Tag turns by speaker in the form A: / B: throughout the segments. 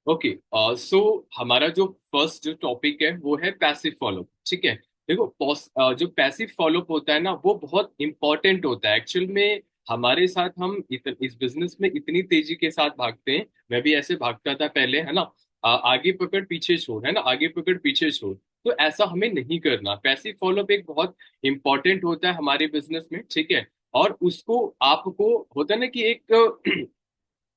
A: Okay. सो हमारा जो first जो टॉपिक है वो है पैसिव फॉलोअप। ठीक है। देखो जो पैसिव फॉलोअप होता है ना वो बहुत इंपॉर्टेंट होता है एक्चुअल में। हमारे साथ हम इस बिजनेस में इतनी तेजी के साथ भागते हैं। मैं भी ऐसे भागता था पहले, है ना। आगे पकड़ पीछे छोड़, है ना, आगे पकड़ पीछे छोड़। तो ऐसा हमें नहीं करना। पैसिव फॉलोअप एक बहुत इंपॉर्टेंट होता है हमारे बिजनेस में। ठीक है। और उसको आपको होता है ना कि एक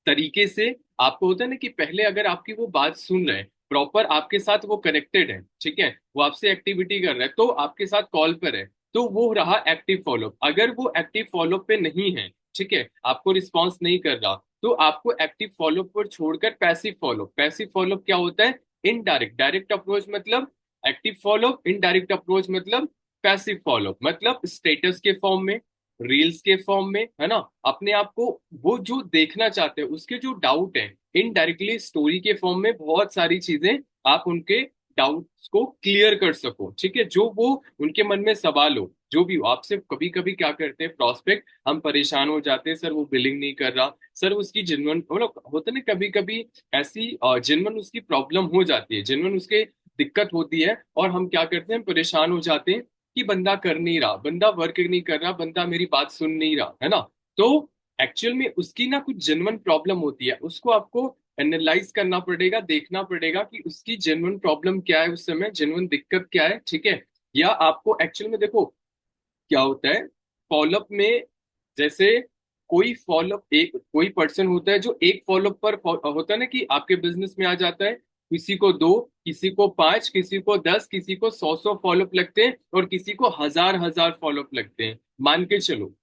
A: तरीके से आपको होता है ना कि पहले अगर आपकी वो बात सुन रहे हैं, प्रॉपर आपके साथ वो कनेक्टेड है, ठीक है, वो आपसे एक्टिविटी कर रहा है, तो आपके साथ कॉल पर है, तो वो रहा एक्टिव फॉलोअप। अगर वो एक्टिव फॉलोअप पे नहीं है, ठीक है, आपको रिस्पॉन्स नहीं कर रहा, तो आपको एक्टिव फॉलोअप पर छोड़कर पैसिव फॉलोअप। पैसिव फॉलोअप क्या होता है? इनडायरेक्ट। डायरेक्ट अप्रोच मतलब एक्टिव फॉलोअप, इनडायरेक्ट अप्रोच मतलब पैसिव फॉलोअप। मतलब स्टेटस के फॉर्म में, रील्स के फॉर्म में, है ना, अपने आप को वो जो देखना चाहते हैं उसके जो डाउट है, इनडायरेक्टली स्टोरी के फॉर्म में बहुत सारी चीजें आप उनके डाउट्स को क्लियर कर सको। ठीक है। जो वो उनके मन में सवाल हो, जो भी हो आपसे। कभी कभी क्या करते हैं प्रोस्पेक्ट, हम परेशान हो जाते हैं, सर वो बिलिंग नहीं कर रहा, सर उसकी जेन्युइन मतलब होता है ना कभी कभी ऐसी जेन्युइन उसकी प्रॉब्लम हो जाती है, जेन्युइन उसके दिक्कत होती है, और हम क्या करते हैं, परेशान हो जाते हैं कि बंदा कर नहीं रहा, बंदा वर्क नहीं कर रहा, बंदा मेरी बात सुन नहीं रहा, है ना। तो एक्चुअल में उसकी ना कुछ जेन्युइन प्रॉब्लम होती है, उसको आपको एनालाइज करना पड़ेगा, देखना पड़ेगा कि उसकी जेन्युइन प्रॉब्लम क्या है, उस समय जेन्युइन दिक्कत क्या है। ठीक है। या आपको एक्चुअल में देखो क्या होता है फॉलोअप में, जैसे कोई फॉलोअप, एक कोई पर्सन होता है जो एक फॉलोअप पर होता है ना कि आपके बिजनेस में आ जाता है, किसी को दो, किसी को पांच, किसी को 10, किसी को 100 फॉलोअप लगते हैं, और किसी को हजार हजार फॉलोअप लगते हैं। मान के चलो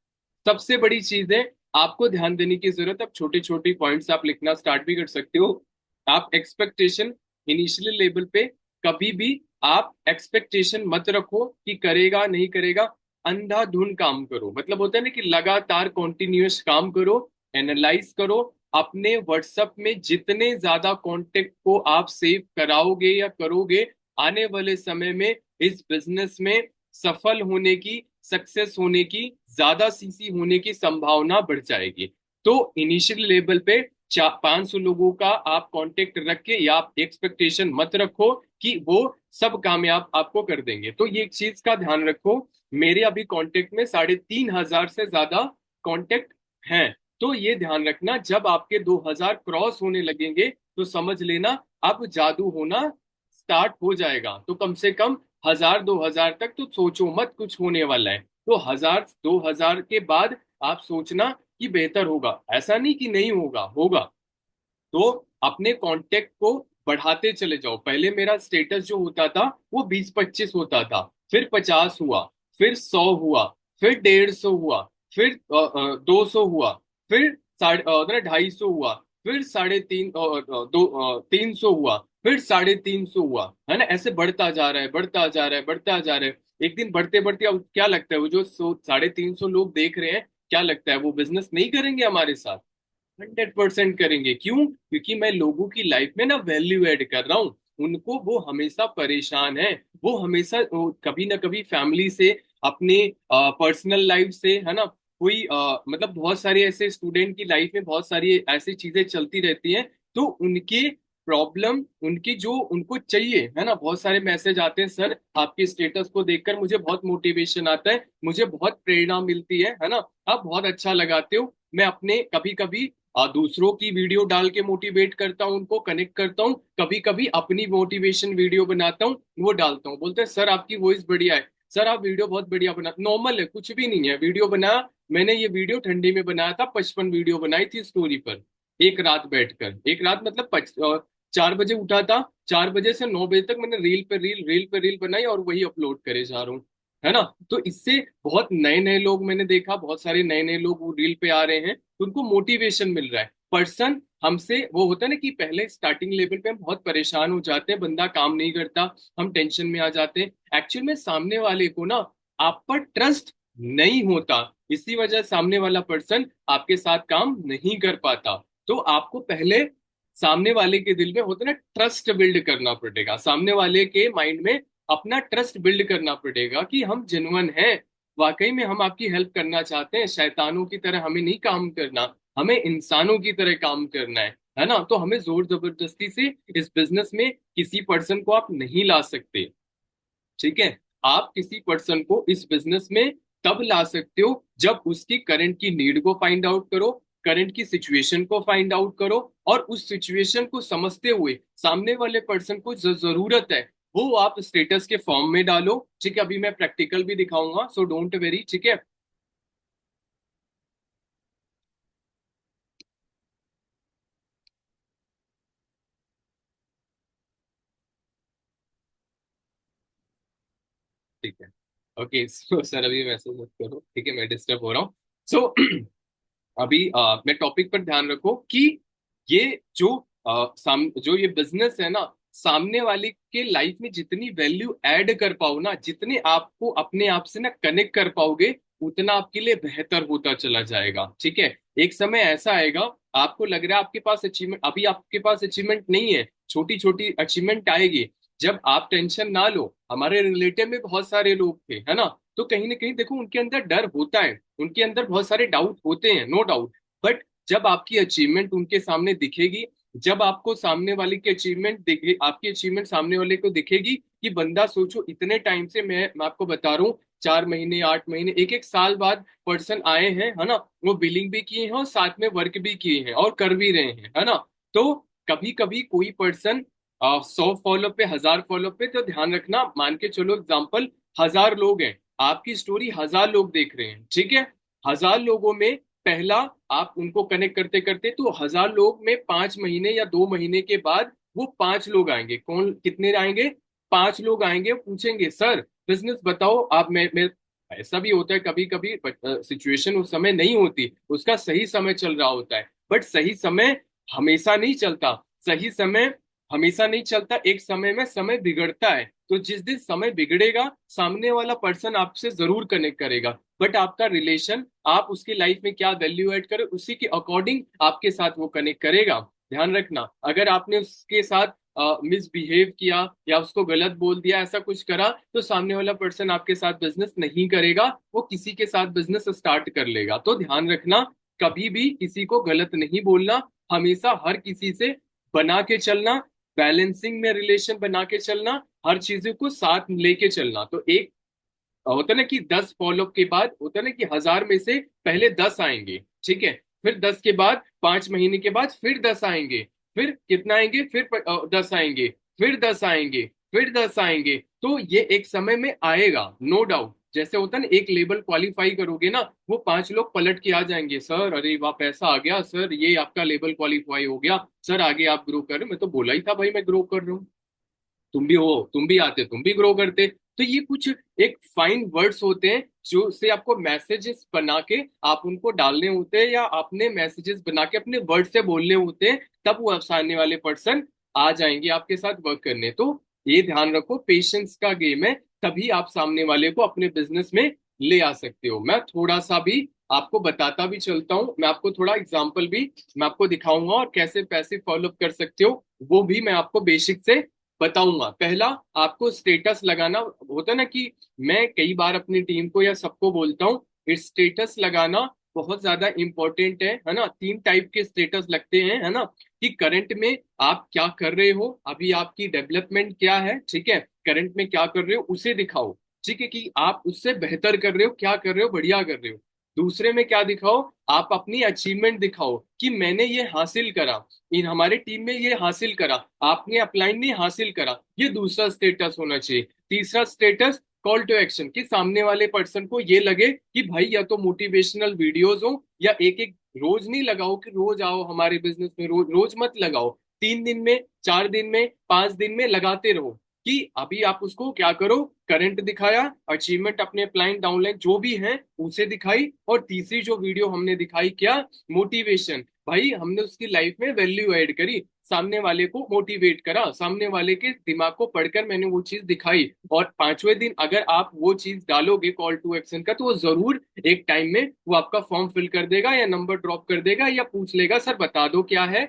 A: सबसे बड़ी चीज है, आपको ध्यान देने की जरूरत। अब छोटे छोटे पॉइंट्स आप लिखना स्टार्ट भी कर सकते हो। आप एक्सपेक्टेशन इनिशियल लेवल पे कभी भी आप एक्सपेक्टेशन मत रखो कि करेगा नहीं करेगा। अंधाधुन काम करो, मतलब होता है ना कि लगातार कॉन्टिन्यूअस काम करो, एनालाइज करो। अपने व्हाट्सएप में जितने ज्यादा कांटेक्ट को आप सेव कराओगे या करोगे, आने वाले समय में इस बिजनेस में सफल होने की, सक्सेस होने की, ज्यादा सीसी होने की संभावना बढ़ जाएगी। तो इनिशियल लेवल पे 500 लोगों का आप कांटेक्ट रख के, या आप एक्सपेक्टेशन मत रखो कि वो सब कामयाब आपको कर देंगे। तो ये एक चीज का ध्यान रखो। मेरे अभी कांटेक्ट में 3,500 से ज्यादा कांटेक्ट हैं। तो ये ध्यान रखना, जब आपके 2,000 क्रॉस होने लगेंगे तो समझ लेना अब जादू होना स्टार्ट हो जाएगा। तो कम से कम 1,000 2,000 तक तो सोचो मत कुछ होने वाला है। तो 1,000 2,000 के बाद आप सोचना कि बेहतर होगा, ऐसा नहीं कि नहीं होगा, होगा। तो अपने कांटेक्ट को बढ़ाते चले जाओ। पहले मेरा स्टेटस जो होता था वो 20-25 होता था, फिर 50 हुआ, फिर 100 हुआ, फिर 150 हुआ, फिर 200 हुआ, फिर 250 हुआ, फिर 350 हुआ, फिर 350 हुआ, है ना। ऐसे बढ़ता जा रहा है, बढ़ता जा रहा है, बढ़ता जा रहा है। एक दिन बढ़ते बढ़ते अब क्या लगता है, वो जो 350 लोग देख रहे हैं, क्या लगता है वो बिजनेस नहीं करेंगे हमारे साथ? 100% करेंगे। क्यों? क्योंकि मैं लोगों की लाइफ में ना वैल्यू ऐड कर रहा हूँ उनको। वो हमेशा परेशान है, वो हमेशा कभी ना कभी फैमिली से, अपने पर्सनल लाइफ से, है ना, कोई मतलब बहुत सारे ऐसे स्टूडेंट की लाइफ में बहुत सारी ऐसी चीजें चलती रहती हैं। तो उनके प्रॉब्लम, उनकी जो उनको चाहिए, है ना, बहुत सारे मैसेज आते हैं, सर आपके स्टेटस को देखकर मुझे बहुत मोटिवेशन आता है, मुझे बहुत प्रेरणा मिलती है ना, आप बहुत अच्छा लगाते हो। मैं अपने कभी कभी दूसरों की वीडियो डाल के मोटिवेट करता हूँ, उनको कनेक्ट करता हूँ, कभी कभी अपनी मोटिवेशन वीडियो बनाता हूँ, वो डालता हूँ। बोलते हैं सर आपकी वॉइस बढ़िया है, सर आप वीडियो बहुत बढ़िया बना। नॉर्मल है, कुछ भी नहीं है, वीडियो बनाया मैंने। ये वीडियो ठंडी में बनाया था, 55 वीडियो बनाई थी स्टोरी पर, एक रात बैठकर। एक रात मतलब 4 बजे उठा था, 4 बजे से 9 बजे तक मैंने रील पे रील, रील पे रील बनाई, और वही अपलोड करे जा रहा हूँ, है ना। तो इससे बहुत नए नए लोग मैंने देखा, बहुत सारे नए नए लोग वो रील पे आ रहे हैं, तो उनको मोटिवेशन मिल रहा है। पर्सन हमसे वो होता है ना कि पहले स्टार्टिंग लेवल पे हम बहुत परेशान हो जाते हैं, बंदा काम नहीं करता, हम टेंशन में आ जाते हैं। एक्चुअल में सामने वाले को ना आप पर ट्रस्ट नहीं होता, इसी वजह सामने वाला पर्सन आपके साथ काम नहीं कर पाता। तो आपको पहले सामने वाले के दिल में होता है ना ट्रस्ट बिल्ड करना पड़ेगा, सामने वाले के माइंड में अपना ट्रस्ट बिल्ड करना पड़ेगा कि हम जेन्युइन हैं, वाकई में हम आपकी हेल्प करना चाहते हैं, शैतानों की तरह हमें नहीं काम करना, हमें इंसानों की तरह काम करना है ना। तो हमें जोर जबरदस्ती से इस बिजनेस में किसी पर्सन को आप नहीं ला सकते, ठीक है। आप किसी पर्सन को इस बिजनेस में तब ला सकते हो जब उसकी करंट की नीड को फाइंड आउट करो, करंट की सिचुएशन को फाइंड आउट करो, और उस सिचुएशन को समझते हुए सामने वाले पर्सन को जो जरूरत है वो आप स्टेटस के फॉर्म में डालो, ठीक है। अभी मैं प्रैक्टिकल भी दिखाऊंगा, सो डोंट वेरी, ठीक है। ठीक है, ओके। सो सर अभी मैसेज मत करो, ठीक है, मैं डिस्टर्ब हो रहा हूँ। सो अभी मैं टॉपिक पर ध्यान रखो कि ये जो जो ये बिजनेस है ना, सामने वाले के लाइफ में जितनी वैल्यू ऐड कर पाओ ना, जितने आपको अपने आप से ना कनेक्ट कर पाओगे, उतना आपके लिए बेहतर होता चला जाएगा, ठीक है। एक समय ऐसा आएगा, आपको लग रहा है आपके पास अचीवमेंट, अभी आपके पास अचीवमेंट नहीं है, छोटी छोटी अचीवमेंट आएगी, जब आप टेंशन ना लो। हमारे रिलेटिव में बहुत सारे लोग थे, है ना। तो कहीं ना कहीं देखो उनके अंदर डर होता है, उनके अंदर बहुत सारे डाउट होते हैं, नो डाउट। बट जब आपकी अचीवमेंट उनके सामने दिखेगी, जब आपको सामने वाले की अचीवमेंट दिखे, आपकी अचीवमेंट सामने वाले को दिखेगी कि बंदा सोचो इतने टाइम से, मैं आपको बता रहा हूँ, 4 महीने, 8 महीने, एक एक साल बाद पर्सन आए हैं, है ना। वो बिलिंग भी किए हैं और साथ में वर्क भी किए हैं और कर भी रहे हैं, है ना। तो कभी कभी कोई पर्सन 100 फॉलो पे, 1000 फॉलो पे, तो ध्यान रखना, मान के चलो एग्जाम्पल 1000 लोग हैं, आपकी स्टोरी 1000 लोग देख रहे हैं, ठीक है। 1000 लोगों में पहला आप उनको कनेक्ट करते करते, तो 1000 लोग में 5 महीने या 2 महीने के बाद वो 5 लोग आएंगे। कौन, कितने आएंगे? 5 लोग आएंगे, पूछेंगे सर बिजनेस बताओ आप। मैं ऐसा भी होता है कभी कभी, सिचुएशन उस समय नहीं होती, उसका सही समय चल रहा होता है, बट सही समय हमेशा नहीं चलता। सही समय हमेशा नहीं चलता, एक समय में समय बिगड़ता है। तो जिस दिन समय बिगड़ेगा, सामने वाला पर्सन आपसे जरूर कनेक्ट करेगा, बट आपका रिलेशन, आप उसकी लाइफ में क्या वैल्यू ऐड करे, उसी के अकॉर्डिंग आपके साथ वो कनेक्ट करेगा। ध्यान रखना, अगर आपने उसके साथ मिसबिहेव किया या उसको गलत बोल दिया, ऐसा कुछ करा, तो सामने वाला पर्सन आपके साथ बिजनेस नहीं करेगा, वो किसी के साथ बिजनेस स्टार्ट कर लेगा। तो ध्यान रखना, कभी भी किसी को गलत नहीं बोलना, हमेशा हर किसी से बना के चलना, बैलेंसिंग में रिलेशन बना के चलना, हर चीजों को साथ लेके चलना। तो एक होता है ना कि 10 फॉलोअप के बाद होता है ना कि 1000 में से पहले 10 आएंगे, ठीक है। फिर 10 के बाद 5 महीने के बाद फिर 10 आएंगे, फिर कितना आएंगे, फिर 10 आएंगे, फिर 10 आएंगे, फिर 10 आएंगे। तो ये एक समय में आएगा, नो डाउट। जैसे होता है ना, एक लेवल क्वालिफाई करोगे ना, वो 5 लोग पलट के आ जाएंगे, सर अरे वाह पैसा आ गया सर, ये आपका लेवल क्वालिफाई हो गया सर, आगे आप ग्रो कर रहे हो। मैं तो बोला ही था भाई मैं ग्रो कर रहा हूँ, तुम भी हो, तुम भी आते, तुम भी ग्रो करते। तो ये कुछ एक फाइन वर्ड्स होते हैं जो से आपको मैसेजेस बना के आप उनको डालने होते हैं, या अपने मैसेजेस बना के अपने वर्ड से बोलने होते हैं, तब वो सामने वाले पर्सन आ जाएंगे आपके साथ वर्क करने। तो ये ध्यान रखो, पेशेंस का गेम है, तभी आप सामने वाले को अपने बिजनेस में ले आ सकते हो। मैं थोड़ा सा भी आपको बताता भी चलता हूँ, मैं आपको थोड़ा एग्जाम्पल भी मैं आपको दिखाऊंगा, और कैसे पैसे फॉलो कर सकते हो वो भी मैं आपको बेसिक से बताऊंगा। पहला, आपको स्टेटस लगाना होता है ना, कि मैं कई बार अपनी टीम को या सबको बोलता हूँ, स्टेटस लगाना बहुत ज्यादा इंपॉर्टेंट है ना। 3 टाइप के स्टेटस लगते हैं, है ना, कि करंट में आप क्या कर रहे हो, अभी आपकी डेवलपमेंट क्या है, ठीक है, करंट में क्या कर रहे हो उसे दिखाओ, ठीक है, कि आप उससे बेहतर कर रहे हो, क्या कर रहे हो, बढ़िया कर रहे हो। दूसरे में क्या दिखाओ, आप अपनी अचीवमेंट दिखाओ कि मैंने ये हासिल करा, इन हमारे टीम में ये हासिल करा, आपने अपलाइन नहीं हासिल करा, ये दूसरा स्टेटस होना चाहिए। तीसरा स्टेटस, कॉल टू एक्शन, कि सामने वाले पर्सन को ये लगे कि भाई या तो मोटिवेशनल वीडियोस हो, या एक एक रोज नहीं लगाओ कि रोज आओ हमारे बिजनेस में, रोज रोज मत लगाओ, 3 दिन में, 4 दिन में, 5 दिन में लगाते रहो, कि अभी आप उसको क्या करो, करंट दिखाया, अचीवमेंट अपने अपलाइन डाउनलाइन जो भी है उसे दिखाई, और तीसरी जो वीडियो हमने दिखाई क्या, मोटिवेशन, भाई हमने उसकी लाइफ में वैल्यू ऐड करी, सामने वाले को मोटिवेट करा, सामने वाले के दिमाग को पढ़कर मैंने वो चीज दिखाई। और 5वें दिन अगर आप वो चीज डालोगे कॉल टू एक्शन का, तो वो जरूर एक टाइम में वो आपका फॉर्म फिल कर देगा, या नंबर ड्रॉप कर देगा, या पूछ लेगा सर बता दो क्या है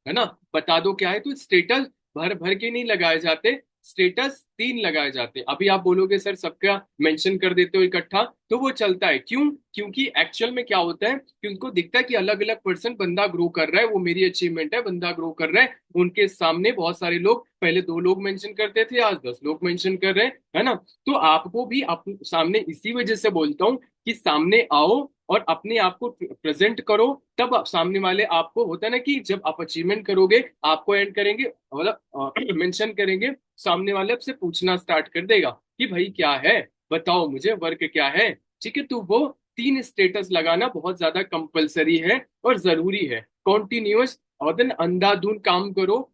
A: ना, बता दो क्या है। तो स्टेटस भर भर के नहीं लगाए जाते, स्टेटस तीन लगाए जाते हैं। अभी आप बोलोगे सर सबका मेंशन कर देते हो इकट्ठा, तो वो चलता है क्यों? क्योंकि एक्चुअल में क्या होता है कि उनको दिखता है कि अलग अलग पर्सन बंदा ग्रो कर रहा है, वो मेरी अचीवमेंट है, बंदा ग्रो कर रहा है। उनके सामने बहुत सारे लोग, पहले 2 लोग मेंशन करते थे, आज 10 लोग मेंशन कर रहे हैं, है ना? तो आपको भी सामने इसी वजह से बोलता हूँ कि सामने आओ और अपने आप को प्रेजेंट करो। तब सामने वाले आपको, होता है ना कि जब आप अचीवमेंट करोगे, आपको एंड करेंगे, मतलब मेंशन करेंगे, सामने वाले आपसे पूछना स्टार्ट कर देगा कि भाई क्या है, बताओ मुझे वर्क क्या है। ठीक है, तो वो तीन स्टेटस लगाना बहुत ज्यादा कंपलसरी है और जरूरी है। कॉन्टिन्यूअस और देन अंधाधुंध काम करो।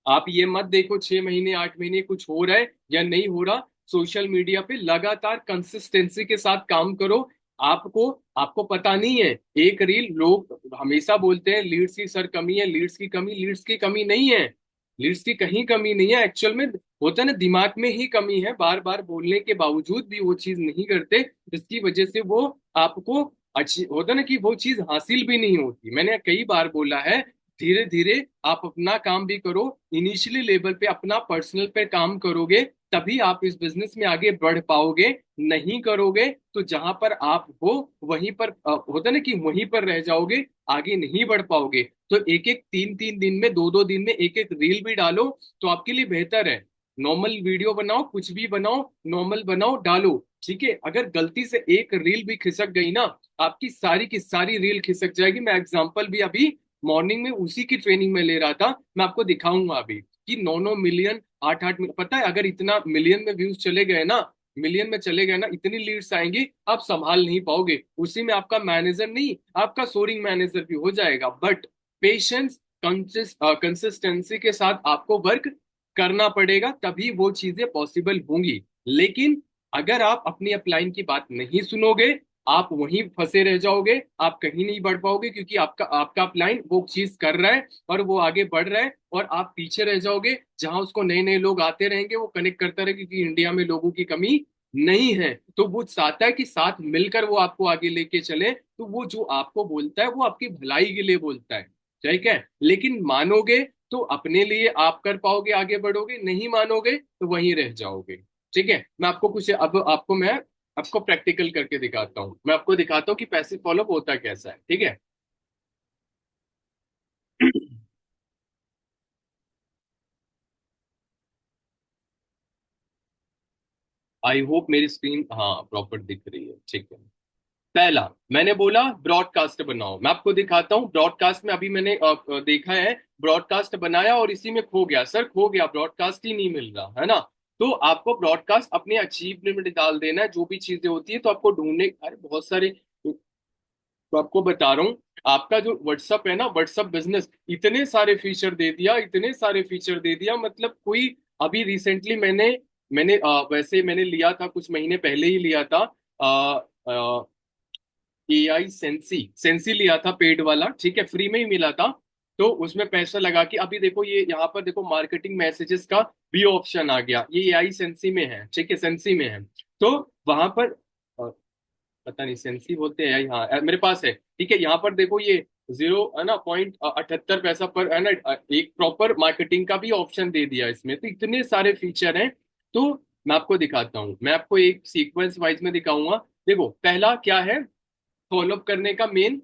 A: आप ये मत देखो 6 महीने 8 महीने कुछ हो रहा है या नहीं हो रहा। सोशल मीडिया पे लगातार कंसिस्टेंसी के साथ काम करो। आपको आपको पता नहीं है, एक रील, लोग हमेशा बोलते हैं लीड्स की सर कमी है, लीड्स की कमी, लीड्स की कमी नहीं है। लीड्स की कहीं कमी नहीं है, एक्चुअल में होता है ना दिमाग में ही कमी है। बार बार बोलने के बावजूद भी वो चीज नहीं करते, जिसकी वजह से वो आपको अच्छी, होता है ना कि वो चीज हासिल भी नहीं होती। मैंने कई बार बोला है, धीरे धीरे आप अपना काम भी करो। इनिशियली लेवल पे अपना पर्सनल पे काम करोगे, तभी आप इस बिजनेस में आगे बढ़ पाओगे। नहीं करोगे तो जहां पर आप हो वहीं पर होता है ना कि वहीं पर रह जाओगे, आगे नहीं बढ़ पाओगे। तो एक एक 3 3 दिन में, 2 2 दिन में एक एक रील भी डालो तो आपके लिए बेहतर है। नॉर्मल वीडियो बनाओ, कुछ भी बनाओ, नॉर्मल बनाओ, डालो। ठीक है, अगर गलती से एक रील भी खिसक गई ना, आपकी सारी की सारी रील खिसक जाएगी। मैं एग्जांपल भी अभी मॉर्निंग में उसी की ट्रेनिंग में ले रहा था, मैं आपको दिखाऊंगा अभी कि 9 9 मिलियन, 8 8 मिलियन, पता है अगर इतना मिलियन में व्यूज चले गए ना, मिलियन में चले गए ना, इतनी लीड्स आएंगी आप संभाल नहीं पाओगे। उसी में आपका मैनेजर नहीं, आपका सोरिंग मैनेजर भी हो जाएगा। बट पेशेंस, कंसिस्टेंसी के साथ आपको वर्क करना पड़ेगा, तभी वो चीजें पॉसिबल होंगी। लेकिन अगर आप अपनी अपलाइन की बात नहीं सुनोगे, आप वहीं फंसे रह जाओगे, आप कहीं नहीं बढ़ पाओगे, क्योंकि आपका आपका अपलाइन वो चीज कर रहा है और वो आगे बढ़ रहा है, और आप पीछे रह जाओगे। जहां उसको नए नए लोग आते रहेंगे, वो कनेक्ट करता रहेगा, क्योंकि इंडिया में लोगों की कमी नहीं है। तो वो चाहता है कि साथ मिलकर वो आपको आगे लेके चले, तो वो जो आपको बोलता है वो आपकी भलाई के लिए बोलता है। ठीक है, लेकिन मानोगे तो अपने लिए आप कर पाओगे, आगे बढ़ोगे, नहीं मानोगे तो वहीं रह जाओगे। ठीक है, मैं आपको कुछ, अब आपको मैं आपको प्रैक्टिकल करके दिखाता हूँ। मैं आपको दिखाता हूँ कि पैसिव फॉलोअप होता कैसा है। ठीक है। आई होप मेरी स्क्रीन, हाँ, प्रॉपर दिख रही है। ठीक है। पहला मैंने बोला ब्रॉडकास्ट बनाओ। मैं आपको दिखाता हूँ ब्रॉडकास्ट में। अभी मैंने देखा है, ब्रॉडकास्ट बनाया और इसी में खो गया सर, खो गया, ब्रॉडकास्ट ही नहीं मिल रहा है ना। तो आपको ब्रॉडकास्ट अपने अचीवमेंट में डाल देना है, जो भी चीजें होती है तो आपको ढूंढने, अरे बहुत सारे, तो आपको बता रहा हूँ, आपका जो व्हाट्सअप है ना, व्हाट्सअप बिजनेस इतने सारे फीचर दे दिया, इतने सारे फीचर दे दिया, मतलब कोई, अभी रिसेंटली मैंने मैंने वैसे मैंने लिया था, कुछ महीने पहले ही लिया था, AI सेंसी, सेंसी लिया था पेड वाला। ठीक है, फ्री में ही मिला था। तो उसमें पैसा लगा के, अभी देखो ये यहाँ पर देखो मार्केटिंग मैसेजेस का भी ऑप्शन आ गया, ये AI सेंसी में है। ठीक है, सेंसी में है। तो वहां पर पता नहीं सेंसी बोलते हैं यहाँ, मेरे पास है। ठीक है, यहाँ पर देखो ये 0 है ना, 0.78 पैसा पर, है ना, एक प्रॉपर मार्केटिंग का भी ऑप्शन दे दिया इसमें। तो इतने सारे फीचर हैं। तो मैं आपको दिखाता हूँ, मैं आपको एक सीक्वेंस वाइज में दिखाऊंगा। देखो पहला क्या है, फॉलोअप करने का मेन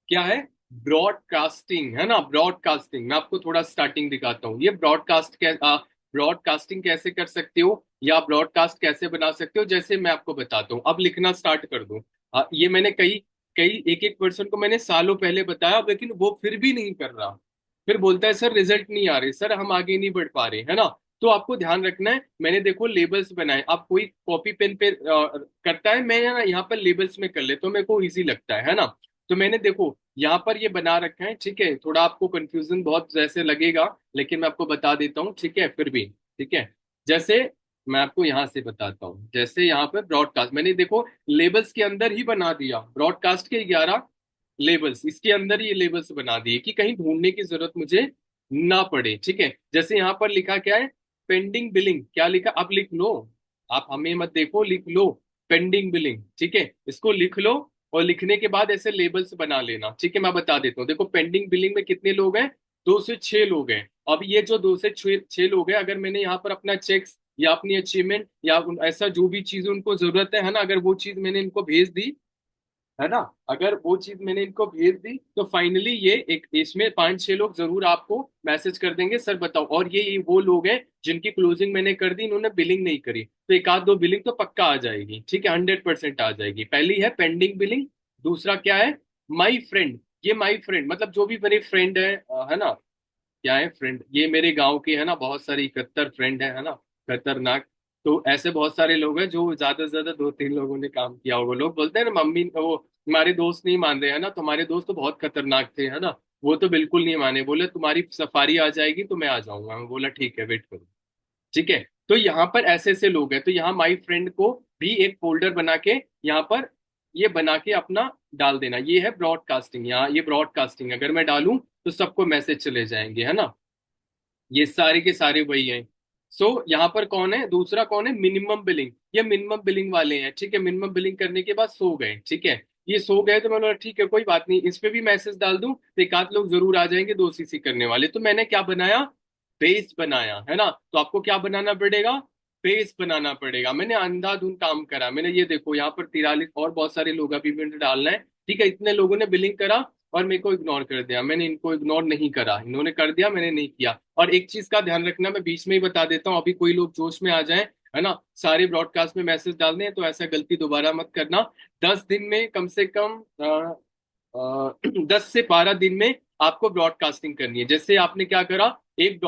A: क्या है, ब्रॉडकास्टिंग, है ना, ब्रॉडकास्टिंग। मैं आपको थोड़ा स्टार्टिंग दिखाता हूँ, ये ब्रॉडकास्टिंग कैसे कर सकते हो, या ब्रॉडकास्ट कैसे बना सकते हो, जैसे मैं आपको बताता हूँ। अब लिखना स्टार्ट कर दो। ये मैंने कई कई एक एक पर्सन को मैंने सालों पहले बताया, लेकिन वो फिर भी नहीं कर रहा। फिर बोलता है सर रिजल्ट नहीं आ रहे, सर हम आगे नहीं बढ़ पा रहे, है ना। तो आपको ध्यान रखना है, मैंने देखो लेबल्स बनाए। आप कोई कॉपी पेन पे करता है, मैं ना यहाँ पर लेबल्स में कर लेता हूँ, मेरे को इजी लगता है ना। तो मैंने देखो यहाँ पर ये बना रखा है। ठीक है, थोड़ा आपको कंफ्यूजन बहुत जैसे लगेगा, लेकिन मैं आपको बता देता हूँ। ठीक है, फिर भी ठीक है। जैसे मैं आपको यहाँ से बताता हूँ, जैसे यहाँ पर ब्रॉडकास्ट मैंने देखो लेबल्स के अंदर ही बना दिया, ब्रॉडकास्ट के 11 लेबल्स इसके अंदर ही ये लेबल्स बना दिए कि कहीं ढूंढने की जरूरत मुझे ना पड़े। ठीक है, जैसे यहाँ पर लिखा क्या है, पेंडिंग बिलिंग, क्या लिखा आप लिख लो, आप हमें मत देखो, लिख लो पेंडिंग बिलिंग। ठीक है, इसको लिख लो, और लिखने के बाद ऐसे लेबल्स बना लेना। ठीक है, मैं बता देता हूँ। देखो पेंडिंग बिलिंग में कितने लोग हैं, 2 से 6 लोग हैं। अब ये जो 2 से 6 लोग हैं, अगर मैंने यहाँ पर अपना चेक्स या अपनी अचीवमेंट या ऐसा जो भी चीज उनको जरूरत है ना, अगर वो चीज मैंने इनको भेज दी, है ना, अगर वो चीज मैंने इनको भेज दी, तो फाइनली ये एक इसमें 5-6 लोग जरूर आपको मैसेज कर देंगे, सर बताओ। और ये वो लोग हैं जिनकी क्लोजिंग मैंने कर दी, इन्होंने बिलिंग नहीं करी, तो एक आध दो बिलिंग तो पक्का आ जाएगी, ठीक है, 100% आ जाएगी। पहली है पेंडिंग बिलिंग। दूसरा क्या है, माई फ्रेंड। ये माई फ्रेंड मतलब जो भी मेरे फ्रेंड है ना, क्या है फ्रेंड, ये मेरे गांव के है ना, बहुत सारे 71 फ्रेंड है ना, खतरनाक। तो ऐसे बहुत सारे लोग हैं जो ज्यादा से ज्यादा 2-3 लोगों ने काम किया होगा। लोग बोलते हैं ना, मम्मी वो हमारे दोस्त नहीं मान रहे हैं ना, तो हमारे दोस्त तो बहुत खतरनाक थे, है ना, वो तो बिल्कुल नहीं माने, बोले तुम्हारी सफारी आ जाएगी तो मैं आ जाऊंगा। मैं बोला ठीक है, वेट करो, ठीक है। तो यहाँ पर ऐसे ऐसे लोग हैं, तो यहाँ माई फ्रेंड को भी एक फोल्डर बना के यहाँ पर ये बना के अपना डाल देना। ये है ब्रॉडकास्टिंग, यहाँ ये ब्रॉडकास्टिंग अगर मैं डालूं तो सबको मैसेज चले जाएंगे, है ना। ये सारे के सारे वही हैं। यहाँ पर कौन है, दूसरा कौन है, मिनिमम बिलिंग। ये मिनिमम बिलिंग वाले हैं, ठीक है, मिनिमम बिलिंग करने के बाद सो गए, ठीक है। ये सो गए तो मैंने बोला ठीक है कोई बात नहीं, इस पे भी मैसेज डाल दूं तो एक आध लोग जरूर आ जाएंगे 2 CC करने वाले। तो मैंने क्या बनाया, बेस बनाया, है ना। तो आपको क्या बनाना पड़ेगा, बेस बनाना पड़ेगा। मैंने अंधाधुंध काम करा, मैंने ये देखो यहाँ पर 43 और बहुत सारे लोग अभी मैंने डालना है, ठीक है। इतने लोगों ने बिलिंग करा और मेरे को इग्नोर कर दिया, मैंने इनको इग्नोर नहीं करा, इन्होंने कर दिया, मैंने नहीं किया। और एक चीज का ध्यान रखना, मैं बीच में ही बता देता हूँ, अभी कोई लोग जोश में आ जाए, है ना, सारे ब्रॉडकास्ट में मैसेज डाल दें, तो ऐसा गलती दोबारा मत करना। 10 दिन में कम से कम 10 से 12 दिन में आपको ब्रॉडकास्टिंग करनी है। जैसे आपने क्या करा, एक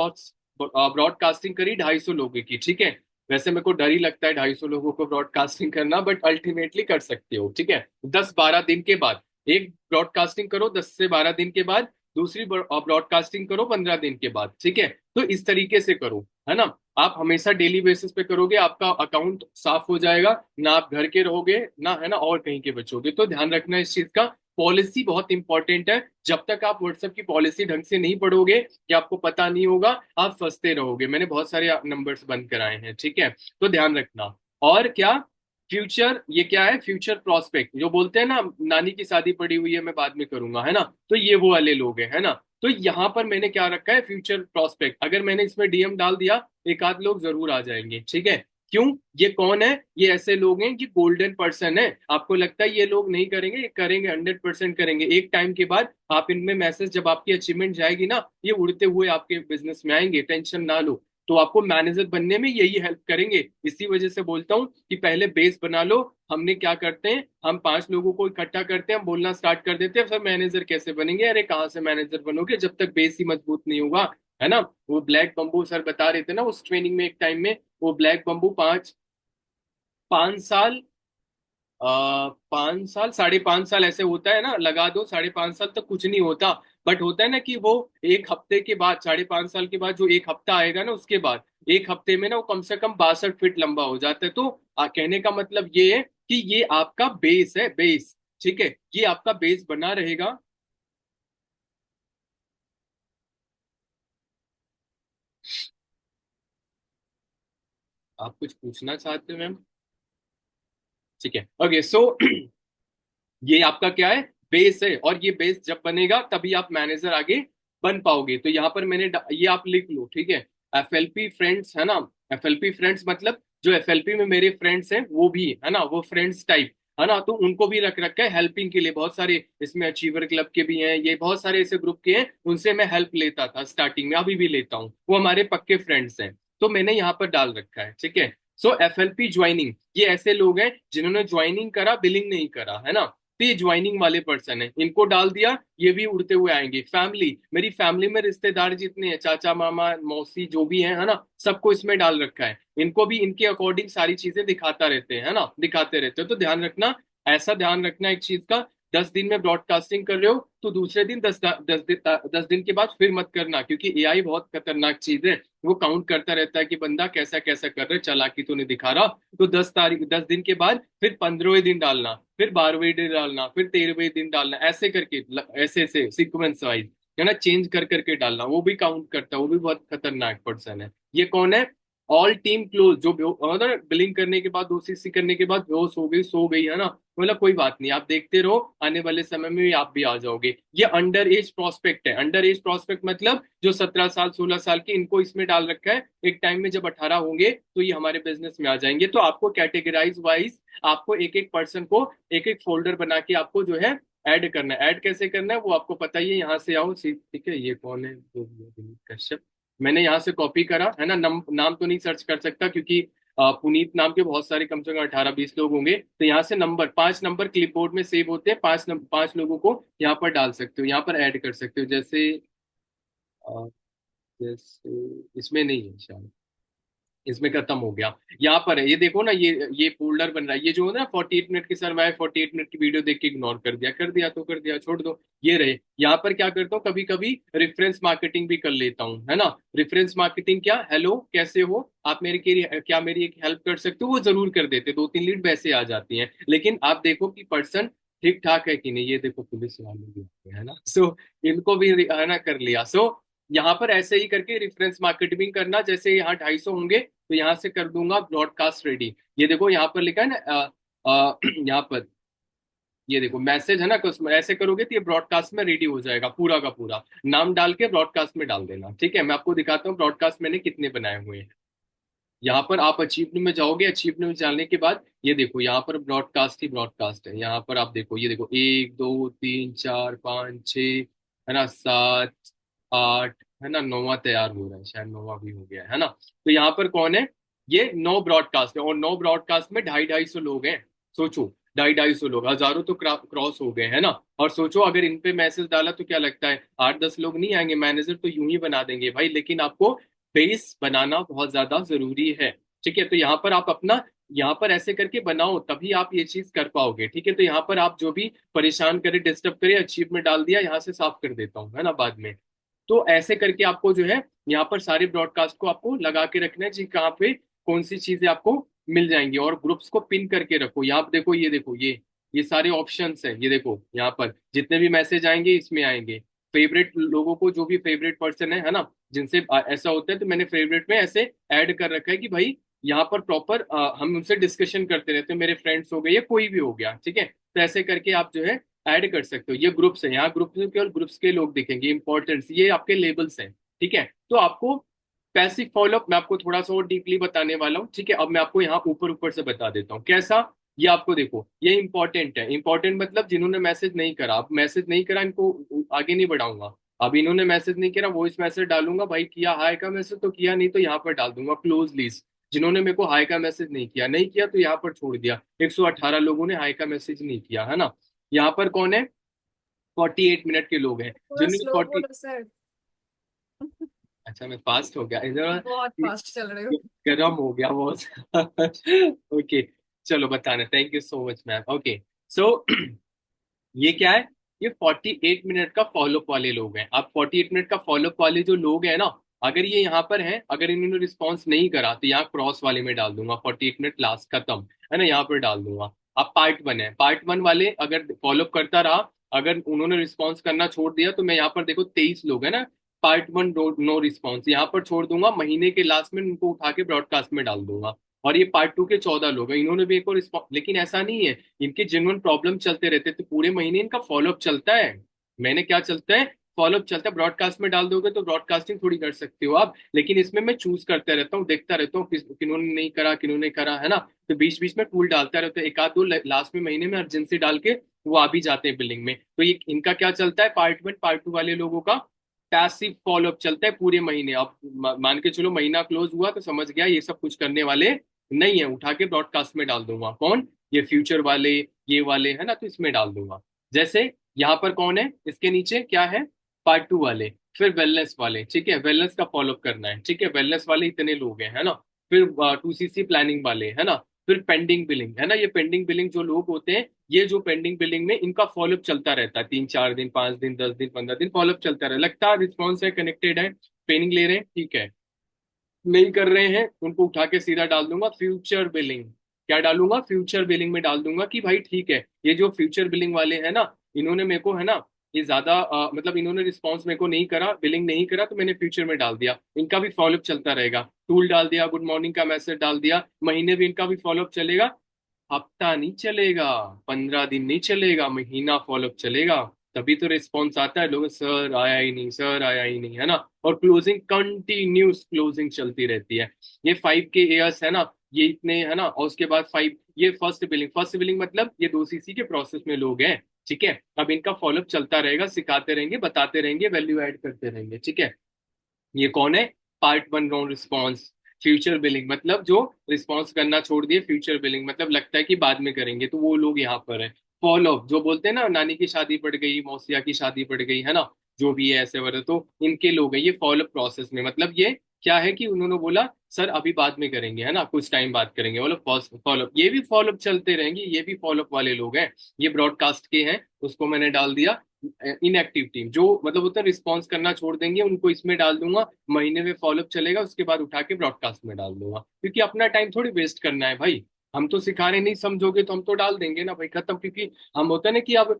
A: ब्रॉडकास्टिंग करी 250 लोगों की, ठीक है। वैसे मेरे को डर ही लगता है 250 लोगों को ब्रॉडकास्टिंग करना, बट अल्टीमेटली कर सकते हो, ठीक है। 10-12 दिन के बाद एक ब्रॉडकास्टिंग करो, 10 से 12 दिन के बाद दूसरी ब्रॉडकास्टिंग करो, 15 दिन के बाद, ठीक है। तो इस तरीके से करो, है ना। आप हमेशा डेली बेसिस पे करोगे, आपका अकाउंट साफ हो जाएगा, ना आप घर के रहोगे ना, है ना, और कहीं के बचोगे। तो ध्यान रखना इस चीज का। पॉलिसी बहुत इंपॉर्टेंट है, जब तक आप व्हाट्सएप की पॉलिसी ढंग से नहीं पढ़ोगे या आपको पता नहीं होगा, आप फंसते रहोगे। मैंने बहुत सारे नंबर्स बंद कराए हैं, ठीक है। तो ध्यान रखना। और क्या, फ्यूचर, ये क्या है, फ्यूचर प्रोस्पेक्ट जो बोलते हैं ना, नानी की शादी पड़ी हुई है मैं बाद में करूंगा, है ना। तो ये वो वाले लोग हैं, है ना। तो यहाँ पर मैंने क्या रखा है, फ्यूचर प्रोस्पेक्ट। अगर मैंने इसमें डीएम डाल दिया, एक आध लोग जरूर आ जाएंगे, ठीक है। क्यों, ये कौन है, ये ऐसे लोग हैं, ये गोल्डन पर्सन है। आपको लगता है ये लोग नहीं करेंगे, ये करेंगे, 100% करेंगे। एक टाइम के बाद आप इनमें मैसेज, जब आपकी अचीवमेंट जाएगी ना, ये उड़ते हुए आपके बिजनेस में आएंगे, टेंशन ना लो। तो आपको मैनेजर बनने में यही हेल्प करेंगे। इसी वजह से बोलता हूँ कि पहले बेस बना लो। हमने क्या करते हैं, हम 5 लोगों को इकट्ठा करते हैं, हम बोलना स्टार्ट कर देते हैं, सर मैनेजर कैसे बनेंगे, अरे कहाँ से मैनेजर बनोगे जब तक बेस ही मजबूत नहीं होगा, है ना। वो ब्लैक बम्बू सर बता रहे थे ना उस ट्रेनिंग में एक टाइम में, वो ब्लैक बम्बू 5 5 साल 5 साल 5.5 साल ऐसे होता है ना, लगा दो 5.5 साल तक कुछ नहीं होता। बट होता है ना कि वो एक हफ्ते के बाद, 5.5 साल के बाद जो एक हफ्ता आएगा ना, उसके बाद एक हफ्ते में ना वो कम से कम 62 फीट लंबा हो जाता है। तो कहने का मतलब ये है कि ये आपका बेस है, बेस, ठीक है, ये आपका बेस बना रहेगा। आप कुछ पूछना चाहते हो मैम, ठीक है, ओके। सो ये आपका क्या है, बेस है। और ये बेस जब बनेगा तभी आप मैनेजर आगे बन पाओगे। तो यहाँ पर ये आप लिख लो, ठीक है, एफएलपी फ्रेंड्स, है ना। एफएलपी फ्रेंड्स मतलब जो एफएलपी में मेरे फ्रेंड्स हैं वो भी, है ना, वो फ्रेंड्स टाइप, है ना। तो उनको भी रख रखा है हेल्पिंग के लिए, बहुत सारे इसमें अचीवर क्लब के भी हैं, ये बहुत सारे ऐसे ग्रुप के हैं, उनसे मैं हेल्प लेता था स्टार्टिंग में, अभी भी लेता हूँ, वो हमारे पक्के फ्रेंड्स हैं। तो मैंने यहाँ पर डाल रखा है, ठीक है। सो एफएलपी ज्वाइनिंग, ये ऐसे लोग हैं जिन्होंने ज्वाइनिंग करा, बिलिंग नहीं करा, है ना। तो ये ज्वाइनिंग वाले पर्सन है, इनको डाल दिया, ये भी उड़ते हुए आएंगे। फैमिली, मेरी फैमिली में रिश्तेदार जितने हैं, चाचा मामा मौसी जो भी है ना, सबको इसमें डाल रखा है। इनको भी इनके अकॉर्डिंग सारी चीजें दिखाता रहते हैं, है ना, दिखाते रहते हैं। तो ध्यान रखना, ऐसा ध्यान रखना एक चीज का, 10 दिन में ब्रॉडकास्टिंग कर रहे हो तो दूसरे दिन 10 दिन के बाद फिर मत करना, क्योंकि एआई बहुत खतरनाक चीज है। वो काउंट करता रहता है कि बंदा कैसा कैसा कर रहा है, चालाकी तो नहीं दिखा रहा। तो 10 दिन के बाद फिर 15वें दिन डालना, फिर 12वें दिन डालना, फिर 13वें दिन डालना, ऐसे करके ऐसे ऐसे सीक्वेंस वाइज, है ना, चेंज कर करके डालना। वो भी काउंट करता है, वो भी बहुत खतरनाक पर्सन है। ये कौन है, ऑल टीम क्लोज, जो मतलब बिलिंग करने के बाद ओसीसी करने के बाद बेहोश हो गई, सो गई, है ना, मतलब कोई बात नहीं, आप देखते रहो, आने वाले समय में भी आप भी आ जाओगे। ये अंडर एज प्रोस्पेक्ट है। अंडर एज प्रोस्पेक्ट मतलब जो 17 साल 16 साल के, इनको इसमें डाल रखा है। एक टाइम में जब 18 होंगे तो ये हमारे बिजनेस में आ जाएंगे। तो आपको कैटेगराइज वाइज, आपको एक एक पर्सन को एक एक फोल्डर बना के आपको जो है ऐड करना है। ऐड कैसे करना है वो आपको पता ही है। यहाँ से आओ, ठीक है, ये कौन है, तो कश्यप, मैंने यहाँ से कॉपी करा है ना। नाम तो नहीं सर्च कर सकता क्योंकि पुनीत नाम के बहुत सारे, कम से कम 18-20 लोग होंगे। तो यहाँ से नंबर 5 नंबर क्लिपबोर्ड में सेव होते हैं, 5 लोगों को यहाँ पर डाल सकते हो, यहाँ पर ऐड कर सकते हो। अ, जैसे इसमें नहीं है शायद, इसमें खत्म हो गया। यहाँ पर है, ये देखो ना, ये फोल्डर बन रहा है। ये जो होता है ना 48 मिनट की, सर मैं 48 मिनट की वीडियो देख के इग्नोर कर दिया तो कर दिया, छोड़ दो, ये रहे। यहाँ पर क्या करता हूँ, कभी कभी रेफरेंस मार्केटिंग भी कर लेता हूँ, है ना। रेफरेंस मार्केटिंग क्या, हेलो कैसे हो आप, मेरे के क्या मेरी एक हेल्प कर सकते हो, वो जरूर कर देते, 2-3 लीड वैसे आ जाती हैं। लेकिन आप देखो कि पर्सन ठीक ठाक है कि नहीं। ये देखो पुलिस वाले भी आते हैं, है ना, सो इनको भी है ना कर लिया। सो यहाँ पर ऐसे ही करके रेफरेंस मार्केटिंग करना। जैसे यहाँ 250 होंगे तो यहाँ से कर दूंगा ब्रॉडकास्ट रेडी। ये देखो यहाँ पर लिखा है ना, यहाँ पर ये देखो मैसेज है ना, ऐसे करोगे तो ये ब्रॉडकास्ट में रेडी हो जाएगा, पूरा का पूरा नाम डाल के ब्रॉडकास्ट में डाल देना। ठीक है, मैं आपको दिखाता हूँ ब्रॉडकास्ट मैंने कितने बनाए हुए हैं। यहाँ पर आप अचीवमेंट में जाओगे, अचीवमेंट में जाने के बाद ये देखो यहाँ पर ब्रॉडकास्ट ही ब्रॉडकास्ट है। यहाँ पर आप देखो, ये देखो 1 2 3 4 5 6, है ना, 7 8, है ना, 9वां तैयार हो रहा है, शायद 9वां भी हो गया है ना। तो यहाँ पर कौन है, ये 9 ब्रॉडकास्ट है, और 9 ब्रॉडकास्ट में 250-250 लोग हैं। सोचो, 250-250 लोग, हजारों तो क्रॉस हो गए, है ना। और सोचो अगर इन पे मैसेज डाला तो क्या लगता है 8-10 लोग नहीं आएंगे, मैनेजर तो यूं ही बना देंगे भाई। लेकिन आपको बेस बनाना बहुत ज्यादा जरूरी है। ठीक है, तो यहाँ पर आप अपना, यहाँ पर ऐसे करके बनाओ तभी आप ये चीज कर पाओगे। ठीक है, तो यहाँ पर आप जो भी परेशान करे, डिस्टर्ब करे, अचीव में डाल दिया, यहाँ से साफ कर देता हूँ, है ना, बाद में। तो ऐसे करके आपको जो है यहाँ पर सारे ब्रॉडकास्ट को आपको लगा के रखना है जी, कहाँ पे कौन सी चीजें आपको मिल जाएंगी। और ग्रुप्स को पिन करके रखो। यहाँ पे देखो, ये देखो, ये सारे ऑप्शंस हैं। ये देखो यहाँ पर जितने भी मैसेज आएंगे इसमें आएंगे। फेवरेट लोगों को, जो भी फेवरेट पर्सन है ना, जिनसे ऐसा होता है, तो मैंने फेवरेट में ऐसे ऐड कर रखा है कि भाई यहाँ पर प्रॉपर हम उनसे डिस्कशन करते रहते हैं, मेरे फ्रेंड्स हो गए या कोई भी हो गया। ठीक है, तो ऐसे करके आप जो है ऐड कर सकते हो। ये ग्रुप्स है, यहाँ ग्रुप्स में केवल ग्रुप्स के लोग दिखेंगे, इंपॉर्टेंस, ये आपके लेबल्स हैं। ठीक है, तो आपको पैसिव फॉलोअप मैं आपको थोड़ा सा और डीपली बताने वाला हूँ। ठीक है, अब मैं आपको यहाँ ऊपर ऊपर से बता देता हूँ कैसा। ये आपको देखो, ये इंपॉर्टेंट है। इंपॉर्टेंट मतलब जिन्होंने मैसेज नहीं करा, अब मैसेज नहीं करा इनको आगे नहीं बढ़ाऊंगा। अब इन्होंने मैसेज नहीं करा, वॉइस मैसेज डालूंगा, भाई किया हाय का मैसेज तो किया, नहीं तो यहाँ पर डाल दूंगा क्लोज लिस्ट। जिन्होंने मेरे को हाय का मैसेज नहीं किया तो यहाँ पर छोड़ दिया। 118 लोगों ने हाय का मैसेज नहीं किया, है ना। यहाँ पर कौन है, 48 मिनट के लोग हैं
B: थोड़ा
A: जिन्होंने
B: स्लो
A: 40।
B: बोलो सर।
A: अच्छा, मैं फास्ट हो गया इधर,
B: बहुत फास्ट चल रहे हो।
A: गर्म हो गया बहुत। ओके, चलो बताना, thank you so much ma'am. Okay, so ये क्या है, ये 48 मिनट का फॉलोअप वाले लोग हैं। अब 48 मिनट का फॉलोअप वाले जो लोग हैं ना, अगर ये यहाँ पर हैं, अगर इन्होंने रिस्पॉन्स नहीं करा तो यहाँ क्रॉस वाले में डाल दूंगा, 48 मिनट लास्ट खत्म, है ना, यहाँ पर डाल दूंगा। अब पार्ट 1 है, पार्ट 1 वाले अगर फॉलोअप करता रहा, अगर उन्होंने रिस्पॉन्स करना छोड़ दिया, तो मैं यहाँ पर देखो 23 लोग हैं ना, पार्ट 1 नो रिस्पॉन्स, यहाँ पर छोड़ दूंगा, महीने के लास्ट में उनको उठा के ब्रॉडकास्ट में डाल दूंगा। और ये पार्ट 2 के 14 लोग हैं, इन्होंने भी एक और रिस्पॉन्स, लेकिन ऐसा नहीं है, इनके जेन्युइन प्रॉब्लम चलते रहते, तो पूरे महीने इनका फॉलोअप चलता है। मैंने क्या चलता है, फॉलोअप चलता है। ब्रॉडकास्ट में डाल दोगे तो ब्रॉडकास्टिंग थोड़ी कर सकते हो आप, लेकिन इसमें मैं चूज करता रहता हूँ, देखता रहता हूँ किन्होंने नहीं करा, किन्होंने करा, है ना। तो बीच बीच में टूल डालता रहता है, एक आध दो लास्ट में महीने में अर्जेंसी डाल के वो आ भी जाते हैं बिल्डिंग में। तो ये इनका क्या चलता है, पार्ट 1 पार्ट 2 वाले लोगों का पैसिव फॉलोअप चलता है पूरे महीने। आप मान के चलो महीना क्लोज हुआ तो समझ गया ये सब कुछ करने वाले नहीं है, उठा के ब्रॉडकास्ट में डाल दूंगा। कौन, ये फ्यूचर वाले, ये वाले, है ना, तो इसमें डाल दूंगा। जैसे यहाँ पर कौन है, इसके नीचे क्या है, पार्ट 2 वाले, फिर वेलनेस वाले। ठीक है, वेलनेस का फॉलोअप करना है। ठीक है, वेलनेस वाले इतने लोग हैं, है ना। फिर 2CC प्लानिंग वाले, है ना। फिर पेंडिंग बिलिंग, है ना, ये पेंडिंग बिलिंग जो लोग होते हैं, ये जो पेंडिंग बिलिंग में इनका फॉलोअप चलता रहता है, 3-4 दिन, 5 दिन, 10 दिन, 15 दिन फॉलोअप चलता रहे, लगता है रिस्पॉन्स है, कनेक्टेड है, ट्रेनिंग ले रहे हैं, ठीक है। नहीं कर रहे हैं उनको उठा के सीधा डाल दूंगा फ्यूचर बिलिंग। क्या डालूंगा, फ्यूचर बिलिंग में डाल दूंगा कि भाई ठीक है, ये जो फ्यूचर बिलिंग वाले हैं ना, इन्होंने मेरे को, है ना, ये ज्यादा मतलब इन्होंने रिस्पॉन्स मेरे को नहीं करा, बिलिंग नहीं करा, तो मैंने फ्यूचर में डाल दिया। इनका भी फॉलोअप चलता रहेगा, टूल डाल दिया, गुड मॉर्निंग का मैसेज डाल दिया, महीने भी इनका भी फॉलोअप चलेगा। हफ्ता नहीं चलेगा, 15 दिन नहीं चलेगा, महीना फॉलोअप चलेगा। तभी तो रिस्पॉन्स आता है, लोग सर आया ही नहीं, सर आया ही नहीं, है ना। और क्लोजिंग, कंटिन्यूस क्लोजिंग चलती रहती है। ये 5 के एयर्स है ना, ये इतने है ना, और उसके बाद 5, ये फर्स्ट बिलिंग मतलब ये 2 CC के प्रोसेस में लोग हैं। ठीक है, अब इनका फॉलोअप चलता रहेगा, सिखाते रहेंगे, बताते रहेंगे, वैल्यू ऐड करते रहेंगे। ठीक है, ये कौन है? Part 1 non response. Future billing मतलब जो रिस्पॉन्स करना छोड़ दिए, फ्यूचर बिलिंग मतलब लगता है कि बाद में करेंगे, तो वो लोग यहाँ पर है। फॉलो अप जो बोलते हैं ना, नानी की शादी पड़ गई, मौसिया की शादी पड़ गई, है ना, जो भी है ऐसे वगैरह, तो इनके लोग हैं ये फॉलो अप प्रोसेस में। मतलब ये क्या है कि उन्होंने बोला सर अभी बाद में करेंगे, है ना, कुछ टाइम बाद करेंगे, बोलो फॉलो अप, ये भी फॉलो अप चलते रहेंगे, ये भी फॉलो अप वाले लोग हैं। ये ब्रॉडकास्ट के हैं, उसको मैंने डाल दिया। इनएक्टिव टीम जो मतलब होता है रिस्पॉन्स करना छोड़ देंगे, उनको इसमें डाल दूंगा। महीने में फॉलोअप चलेगा, उसके बाद उठा के ब्रॉडकास्ट में डाल दूंगा, क्योंकि अपना टाइम थोड़ी वेस्ट करना है भाई। हम तो सिखाने नहीं, समझोगे तो हम तो डाल देंगे ना भाई, खत्म। क्योंकि हम होता है ना कि अब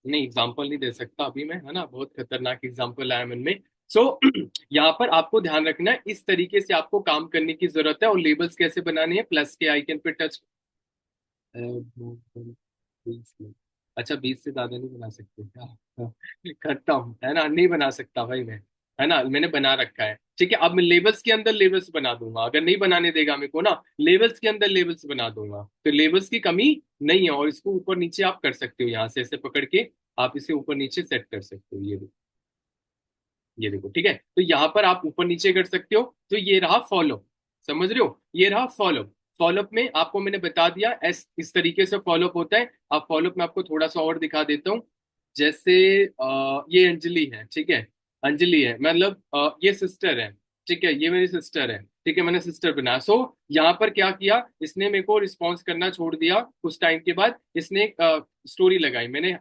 A: नहीं, एग्जाम्पल नहीं दे सकता अभी मैं, है ना, बहुत खतरनाक एग्जाम्पल आया मन में। सो यहाँ पर आपको ध्यान रखना है, इस तरीके से आपको काम करने की जरूरत है। और लेबल्स कैसे बनाने हैं? प्लस के आइकन पे टच, 20 अच्छा 20 से ज्यादा नहीं बना सकते क्या? करता हूँ, है ना, नहीं बना सकता भाई मैं, है ना, मैंने बना रखा है। ठीक है, अब मैं लेबल्स के अंदर लेबल्स बना दूंगा, अगर नहीं बनाने देगा मेरे को ना, लेबल्स के अंदर लेबल्स बना दूंगा। तो लेबल्स की कमी नहीं है, और इसको ऊपर नीचे आप कर सकते हो, यहाँ से ऐसे पकड़ के आप इसे ऊपर नीचे सेट कर सकते हो। ये देखो, ठीक है, तो यहाँ पर आप ऊपर नीचे कर सकते हो। तो ये रहा फॉलो, समझ रहे हो, ये रहा फॉलो। फॉलोअप में आपको मैंने बता दिया इस तरीके से फॉलोअप होता है। अब फॉलोअप में आपको थोड़ा सा और दिखा देता हूँ। जैसे ये अंजलि है, ठीक है, अंजलि है, मतलब ये सिस्टर है, ठीक है, ये मेरी सिस्टर है, ठीक है, मैंने सिस्टर बनाया। सो यहाँ पर क्या किया, इसने मेरे को रिस्पॉन्स करना छोड़ दिया, कुछ टाइम के बाद इसने स्टोरी लगाई, मैंने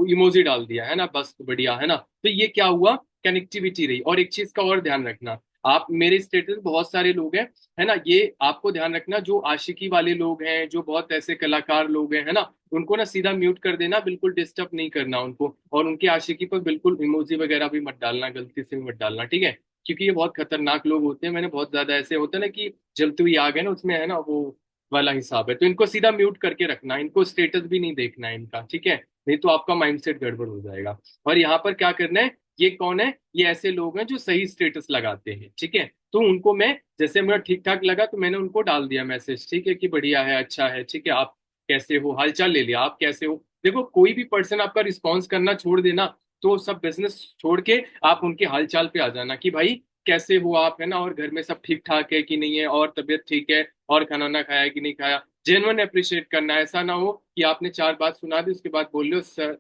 A: इमोजी डाल दिया, है ना, बस बढ़िया, है ना। तो ये क्या हुआ, कनेक्टिविटी रही। और एक चीज का और ध्यान रखना, आप मेरे स्टेटस बहुत सारे लोग हैं, है ना, ये आपको ध्यान रखना, जो आशिकी वाले लोग हैं, जो बहुत ऐसे कलाकार लोग हैं, है ना, उनको ना सीधा म्यूट कर देना, बिल्कुल डिस्टर्ब नहीं करना उनको। और उनकी आशिकी पर बिल्कुल इमोजी वगैरह भी मत डालना, गलती से भी मत डालना, ठीक है, क्योंकि ये बहुत खतरनाक लोग होते हैं। मैंने बहुत ज्यादा ऐसे होता है ना कि जलती हुई आग है ना, उसमें है ना, वो वाला हिसाब है। तो इनको सीधा म्यूट करके रखना, इनको स्टेटस भी नहीं देखना है इनका, ठीक है, नहीं तो आपका माइंडसेट गड़बड़ हो जाएगा। और यहाँ पर क्या करना है, ये कौन है, ये ऐसे लोग हैं जो सही स्टेटस लगाते हैं, ठीक है। तो उनको मैं, जैसे मेरा ठीक ठाक लगा तो मैंने उनको डाल दिया मैसेज, ठीक है, कि बढ़िया है, अच्छा है, ठीक है, आप कैसे हो, हालचाल ले लिया, आप कैसे हो। देखो कोई भी पर्सन आपका रिस्पॉन्स करना छोड़ देना, तो सब बिजनेस छोड़ के आप उनके हालचाल पे आ जाना कि भाई कैसे हो आप, है ना, और घर में सब ठीक ठाक है कि नहीं है, और तबीयत ठीक है, और खाना ना खाया है कि नहीं खाया। जेन्युइन अप्रिशिएट करना, ऐसा ना हो कि आपने 4 बात सुना दी, उसके बाद बोल लो सर,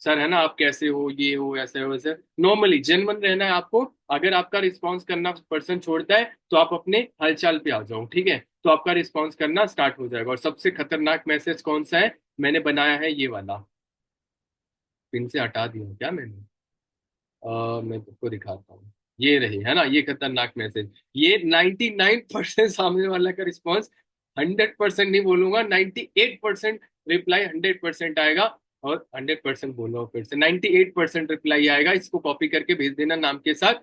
A: सर है ना, आप कैसे हो, ये हो, ऐसे हो, वैसे। नॉर्मली जेन्युइन रहना है आपको। अगर आपका रिस्पॉन्स करना पर्सन छोड़ता है, तो आप अपने हालचाल पे आ जाओ, ठीक है, तो आपका रिस्पॉन्स करना स्टार्ट हो जाएगा। और सबसे खतरनाक मैसेज कौन सा है, मैंने बनाया है ये वाला, पिन से हटा दिया क्या मैंने, मैं तुमको दिखाता हूँ। ये रही, है ना, ये खतरनाक मैसेज। ये 99% सामने वाला का रिस्पॉन्स, 100% नहीं बोलूंगा, 98% रिप्लाई 100% आएगा। और 100% बोलो, फिर से 98% रिप्लाई आएगा। इसको कॉपी करके भेज देना नाम के साथ,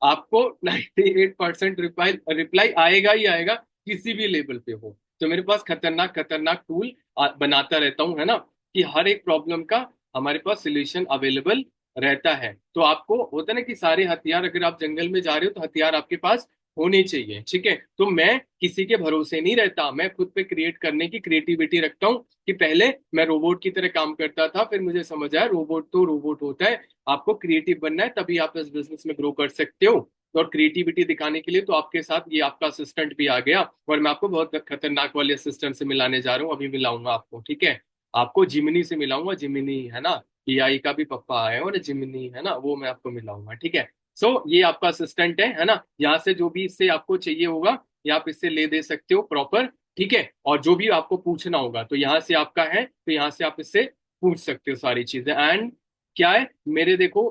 A: आपको 98% रिप्लाई रिप्लाई आएगा ही आएगा, किसी भी लेवल पे हो। तो मेरे पास खतरनाक खतरनाक टूल बनाता रहता हूँ, है ना, कि हर एक प्रॉब्लम का हमारे पास सोल्यूशन अवेलेबल रहता है। तो आपको होता है ना कि सारे हथियार, अगर आप जंगल में जा रहे हो तो हथियार आपके पास होने चाहिए, ठीक है। तो मैं किसी के भरोसे नहीं रहता, मैं खुद पे क्रिएट करने की क्रिएटिविटी रखता हूँ। कि पहले मैं रोबोट की तरह काम करता था, फिर मुझे समझ आया रोबोट तो रोबोट होता है, आपको क्रिएटिव बनना है, तभी आप इस बिजनेस में ग्रो कर सकते हो। और क्रिएटिविटी दिखाने के लिए तो आपके साथ ये आपका असिस्टेंट भी आ गया, और मैं आपको बहुत खतरनाक वाले असिस्टेंट से मिलाने जा रहा हूँ, अभी मिलाऊंगा आपको, ठीक है। आपको जिमिनी से मिलाऊंगा, जिमिनी है ना, एआई का भी पप्पा है, और जिमिनी है ना, वो मैं आपको मिलाऊंगा, ठीक है। सो ये आपका असिस्टेंट है ना, यहाँ से जो भी इससे आपको चाहिए होगा, ये आप इससे ले दे सकते हो प्रॉपर, ठीक है। और जो भी आपको पूछना होगा तो यहाँ से आपका है, तो यहाँ से आप इससे पूछ सकते हो सारी चीजें। एंड क्या है, मेरे देखो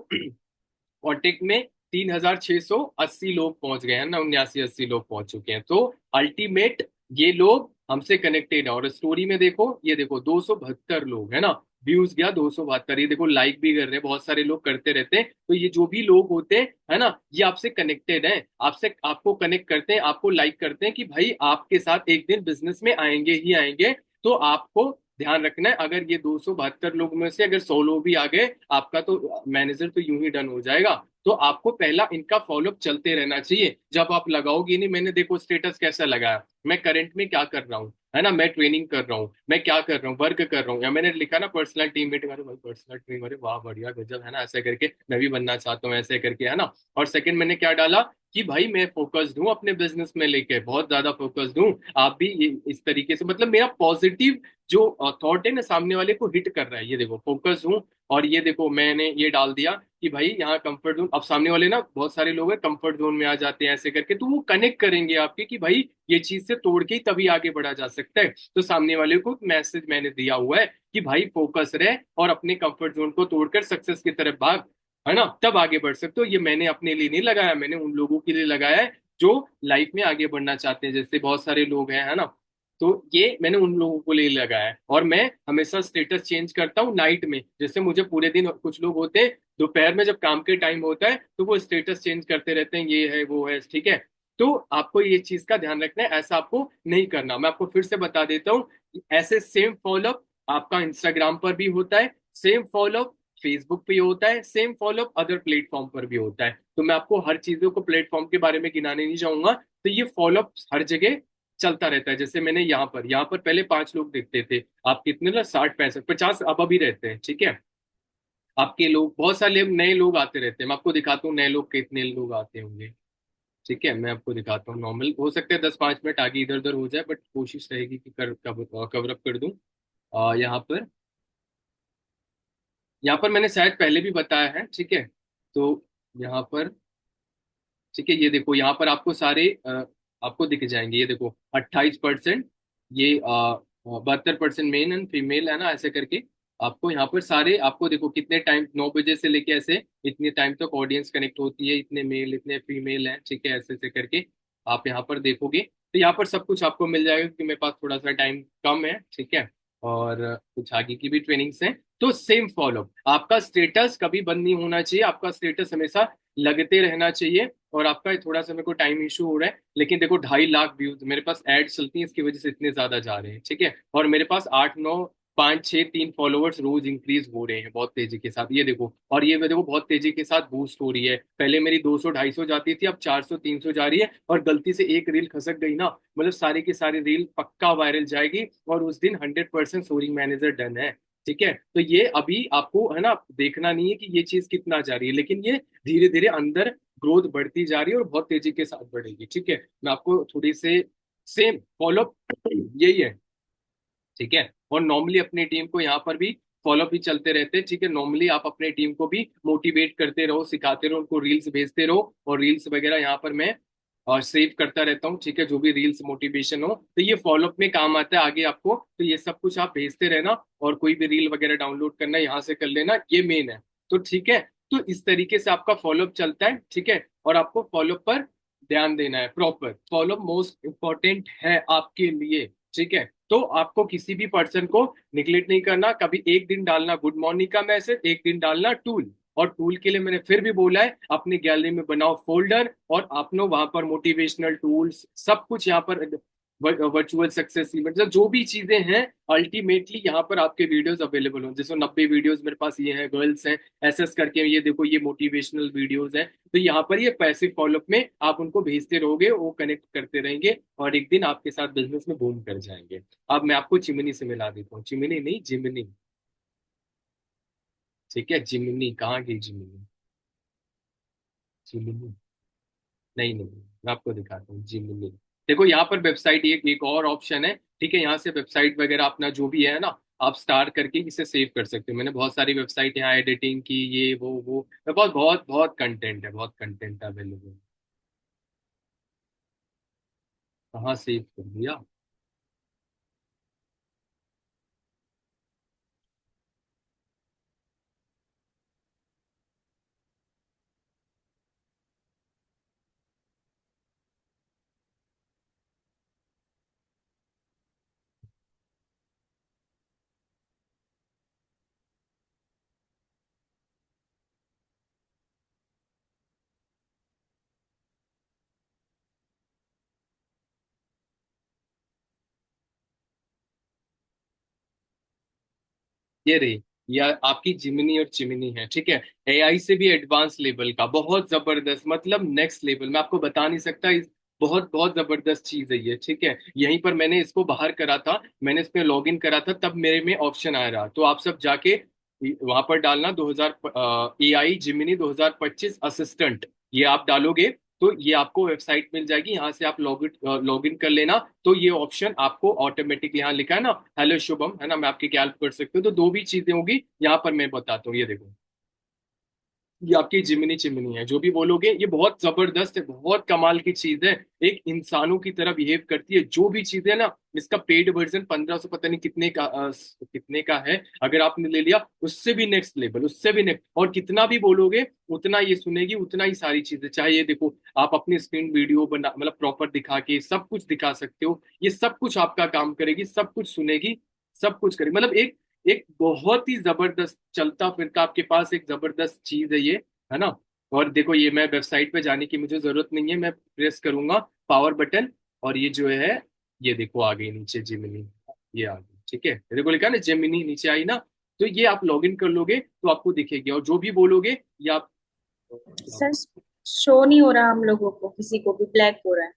A: कॉन्टेक्ट में 3680 लोग पहुंच गए हैं ना, 79-80 लोग पहुंच चुके हैं। तो अल्टीमेट ये लोग हमसे कनेक्टेड है। और स्टोरी में देखो, ये देखो 272 लोग है ना, व्यूज गया 272। ये देखो लाइक भी कर रहे हैं, बहुत सारे लोग करते रहते हैं। तो ये जो भी लोग होते हैं, है ना, ये आपसे कनेक्टेड है, आपसे आपको कनेक्ट करते हैं, आपको लाइक करते हैं कि भाई आपके साथ एक दिन बिजनेस में आएंगे ही आएंगे। तो आपको ध्यान रखना है, अगर ये 272 लोग में से अगर 100 लोग भी आ गए, आपका तो मैनेजर तो यूं ही डन हो जाएगा। तो आपको पहला इनका फॉलोअप चलते रहना चाहिए। जब आप लगाओगे नहीं, मैंने देखो स्टेटस कैसा लगाया, मैं करंट में क्या कर रहा हूँ, है ना, मैं ट्रेनिंग कर रहा हूँ, मैं क्या कर रहा हूँ, वर्क कर रहा हूँ, या मैंने लिखा ना पर्सनल टीम मीटिंग, अरे भाई पर्सनल टीम, अरे वाह बढ़िया गजब, है ना, ऐसे करके मैं भी बनना चाहता हूँ, ऐसे करके, है ना। और सेकंड मैंने क्या डाला कि भाई मैं फोकस्ड हूँ अपने बिजनेस में लेके, बहुत ज्यादा फोकस्ड हूँ। आप भी इस तरीके से, मतलब मेरा पॉजिटिव जो थॉट है ना, सामने वाले को हिट कर रहा है, ये देखो फोकस हूँ। और ये देखो मैंने ये डाल दिया कि भाई यहाँ कंफर्ट जोन, अब सामने वाले ना बहुत सारे लोग हैं कंफर्ट जोन में आ जाते हैं ऐसे करके, तो वो कनेक्ट करेंगे आपके कि भाई ये चीज से तोड़ के ही तभी आगे बढ़ा जा सकता है। तो सामने वाले को मैसेज मैंने दिया हुआ है कि भाई फोकस रहे और अपने कंफर्ट जोन को तोड़कर सक्सेस की तरफ भाग, है ना, तब आगे बढ़ सकते हो। ये मैंने अपने लिए नहीं लगाया, मैंने उन लोगों के लिए लगाया है जो लाइफ में आगे बढ़ना चाहते हैं, जैसे बहुत सारे लोग हैं, है ना। तो ये मैंने उन लोगों को लिए लगाया है। और मैं हमेशा स्टेटस चेंज करता हूँ नाइट में, जैसे मुझे पूरे दिन, कुछ लोग होते हैं दोपहर में जब काम के टाइम होता है तो वो स्टेटस चेंज करते रहते हैं, ये है वो है, ठीक है। तो आपको ये चीज का ध्यान रखना है, ऐसा आपको नहीं करना। मैं आपको फिर से बता देता हूँ, ऐसे सेम फॉलोअप आपका इंस्टाग्राम पर भी होता है, सेम फॉलोअप फेसबुक पे होता है, सेम फॉलोअप अदर प्लेटफॉर्म पर भी होता है। तो मैं आपको हर चीजों को प्लेटफॉर्म के बारे में गिनाने नहीं जाऊंगा। तो ये फॉलोअप हर जगह चलता रहता है। जैसे मैंने यहाँ पर पहले 5 लोग दिखते थे, आप कितने ना, 60 65 50 अब अभी रहते हैं, ठीक है। आपके लोग, बहुत सारे नए लोग आते रहते हैं, मैं आपको दिखाता हूँ नए लोग कितने लोग आते होंगे। ठीक है, मैं आपको दिखाता हूँ, नॉर्मल हो सकता है 10 5 मिनट आगे इधर उधर हो जाए, बट कोशिश रहेगी कि कवर अप कर दूं। यहाँ पर, मैंने शायद पहले भी बताया है, ठीक है। तो यहाँ पर, ठीक है, ये देखो यहाँ पर आपको सारे आपको दिख जाएंगे, ये देखो 28%, ये 72% मेन एंड फीमेल, है ना, ऐसे करके आपको यहाँ पर सारे, आपको देखो कितने टाइम, 9 बजे से लेके ऐसे इतने टाइम तक ऑडियंस कनेक्ट होती है, इतने मेल इतने फीमेल हैं, ठीक है, ऐसे ऐसे करके आप यहाँ पर देखोगे तो यहाँ पर सब कुछ आपको मिल जाएगा, क्योंकि मेरे पास थोड़ा सा टाइम कम है, ठीक है। और कुछ आगे की भी ट्रेनिंग्स हैं। तो सेम फॉलो, आपका स्टेटस कभी बंद नहीं होना चाहिए, आपका स्टेटस हमेशा लगते रहना चाहिए। और आपका थोड़ा सा मेरे को टाइम इशू हो रहा है, लेकिन देखो 2.5 लाख व्यूज मेरे पास एड्स चलती हैं, इसकी वजह से इतने ज्यादा जा रहे हैं, ठीक है। और मेरे पास 8 9 5 6 3 फॉलोअर्स रोज इंक्रीज हो रहे हैं बहुत तेजी के साथ, ये देखो। और ये देखो बहुत तेजी के साथ बूस्ट हो रही है, पहले मेरी 200 250 जाती थी, अब 400 300 जा रही है। और गलती से एक रील खसक गई ना, मतलब सारी की सारी रील पक्का वायरल जाएगी, और उस दिन 100% सोरिंग मैनेजर डन है। ठीक है, तो ये अभी आपको, है ना, देखना नहीं है कि ये चीज कितना जा रही है, लेकिन ये धीरे धीरे अंदर ग्रोथ बढ़ती जा रही है और बहुत तेजी के साथ बढ़ेगी, ठीक है। मैं आपको थोड़ी से सेम फॉलोअप यही है, ठीक है। और नॉर्मली अपनी टीम को यहाँ पर भी फॉलोअप भी चलते रहते हैं, ठीक है। नॉर्मली आप अपने टीम को भी मोटिवेट करते रहो, सिखाते रहो, उनको रील्स भेजते रहो, और रील्स वगैरह यहाँ पर मैं और सेव करता रहता हूँ, ठीक है, जो भी रील्स मोटिवेशन हो, तो ये फॉलोअप में काम आता है आगे आपको। तो ये सब कुछ आप भेजते रहना, और कोई भी रील वगैरह डाउनलोड करना यहाँ से कर लेना, ये मेन है। तो ठीक है, तो इस तरीके से आपका फॉलोअप चलता है, ठीक है। और आपको फॉलोअप पर ध्यान देना है, प्रॉपर फॉलोअप मोस्ट इंपॉर्टेंट है आपके लिए, ठीक है। तो आपको किसी भी पर्सन को निगलेक्ट नहीं करना, कभी एक दिन डालना गुड मॉर्निंग का मैसेज, एक दिन डालना टूल। और टूल के लिए मैंने फिर भी बोला है, अपनी गैलरी में बनाओ फोल्डर, और आपने वहां पर मोटिवेशनल टूल्स सब कुछ यहाँ पर, वर्चुअल सक्सेस इवेंट, मतलब जो भी चीजें हैं, अल्टीमेटली यहाँ पर आपके वीडियोस अवेलेबल हो। जैसे 90 वीडियोस मेरे पास ये हैं, गर्ल्स हैं एसएस करके, ये देखो ये मोटिवेशनल वीडियोस हैं। तो यहाँ पर ये पैसिव फॉलोअप में आप उनको भेजते रहोगे, वो कनेक्ट करते रहेंगे, और एक दिन आपके साथ बिजनेस में बूम कर जाएंगे। अब मैं आपको चिमनी से मिला देता हूँ, चिमनी नहीं जिमनी, ठीक है। जिमनी कहाँ गई, जिमनी, जिमनी नहीं नहीं, मैं आपको दिखाता हूँ जिमनी। देखो यहाँ पर वेबसाइट, एक एक और ऑप्शन है, ठीक है। यहाँ से वेबसाइट वगैरह अपना जो भी है ना, आप स्टार करके इसे सेव कर सकते हो। मैंने बहुत सारी वेबसाइट यहाँ एडिटिंग की, ये वो बहुत बहुत बहुत कंटेंट है, बहुत कंटेंट अवेलेबल। कहाँ सेव कर दिया। ये रही, ये आपकी जिमिनी और चिमिनी है, ठीक है। एआई से भी एडवांस लेवल का, बहुत जबरदस्त, मतलब नेक्स्ट लेवल, मैं आपको बता नहीं सकता इस, बहुत बहुत जबरदस्त चीज है ये, ठीक है। यहीं पर मैंने इसको बाहर करा था, मैंने इस पे लॉग इन करा था, तब मेरे में ऑप्शन आ रहा, तो आप सब जाके वहां पर डालना 2000 एआई जिमिनी 2025 असिस्टेंट, ये आप डालोगे तो ये आपको वेबसाइट मिल जाएगी, यहाँ से आप लॉग इन कर लेना। तो ये ऑप्शन आपको ऑटोमेटिकली यहाँ लिखा है ना, हेलो शुभम, है ना, मैं आपकी क्या हेल्प कर सकती हूँ, तो दो भी चीजें होगी यहाँ पर, मैं बताता हूँ, ये देखो, ये आपकी जिमिनी चिमिनी है, जो भी बोलोगे ये बहुत जबरदस्त है, बहुत कमाल की चीज है, एक इंसानों की तरह बिहेव करती है, जो भी चीजें है ना। इसका पेड वर्जन 1500 पता नहीं कितने का कितने का है, अगर आपने ले लिया उससे भी नेक्स्ट लेवल, उससे भी नेक्स्ट, और कितना भी बोलोगे उतना ये सुनेगी, उतना ही सारी चीजें, चाहे ये देखो, आप अपनी स्क्रीन वीडियो बना, मतलब प्रॉपर दिखा के सब कुछ दिखा सकते हो, ये सब कुछ आपका काम करेगी, सब कुछ सुनेगी, सब कुछ करेगी, मतलब एक एक बहुत ही जबरदस्त चलता फिरता आपके पास एक जबरदस्त चीज है ये, है ना। और देखो, ये मैं वेबसाइट पे जाने की मुझे जरूरत नहीं है, मैं प्रेस करूंगा पावर बटन, और ये जो है, ये देखो आ गई नीचे जिमिनी, ये आ गई, ठीक है, ये देखो लिखा है ना जिमिनी नीचे आई ना, तो ये आप लॉग इन कर लोगे तो आपको दिखेगी, और जो भी बोलोगे ये आप,
B: सर शो नहीं हो रहा हम लोगों को, किसी को भी ब्लैक हो रहा है।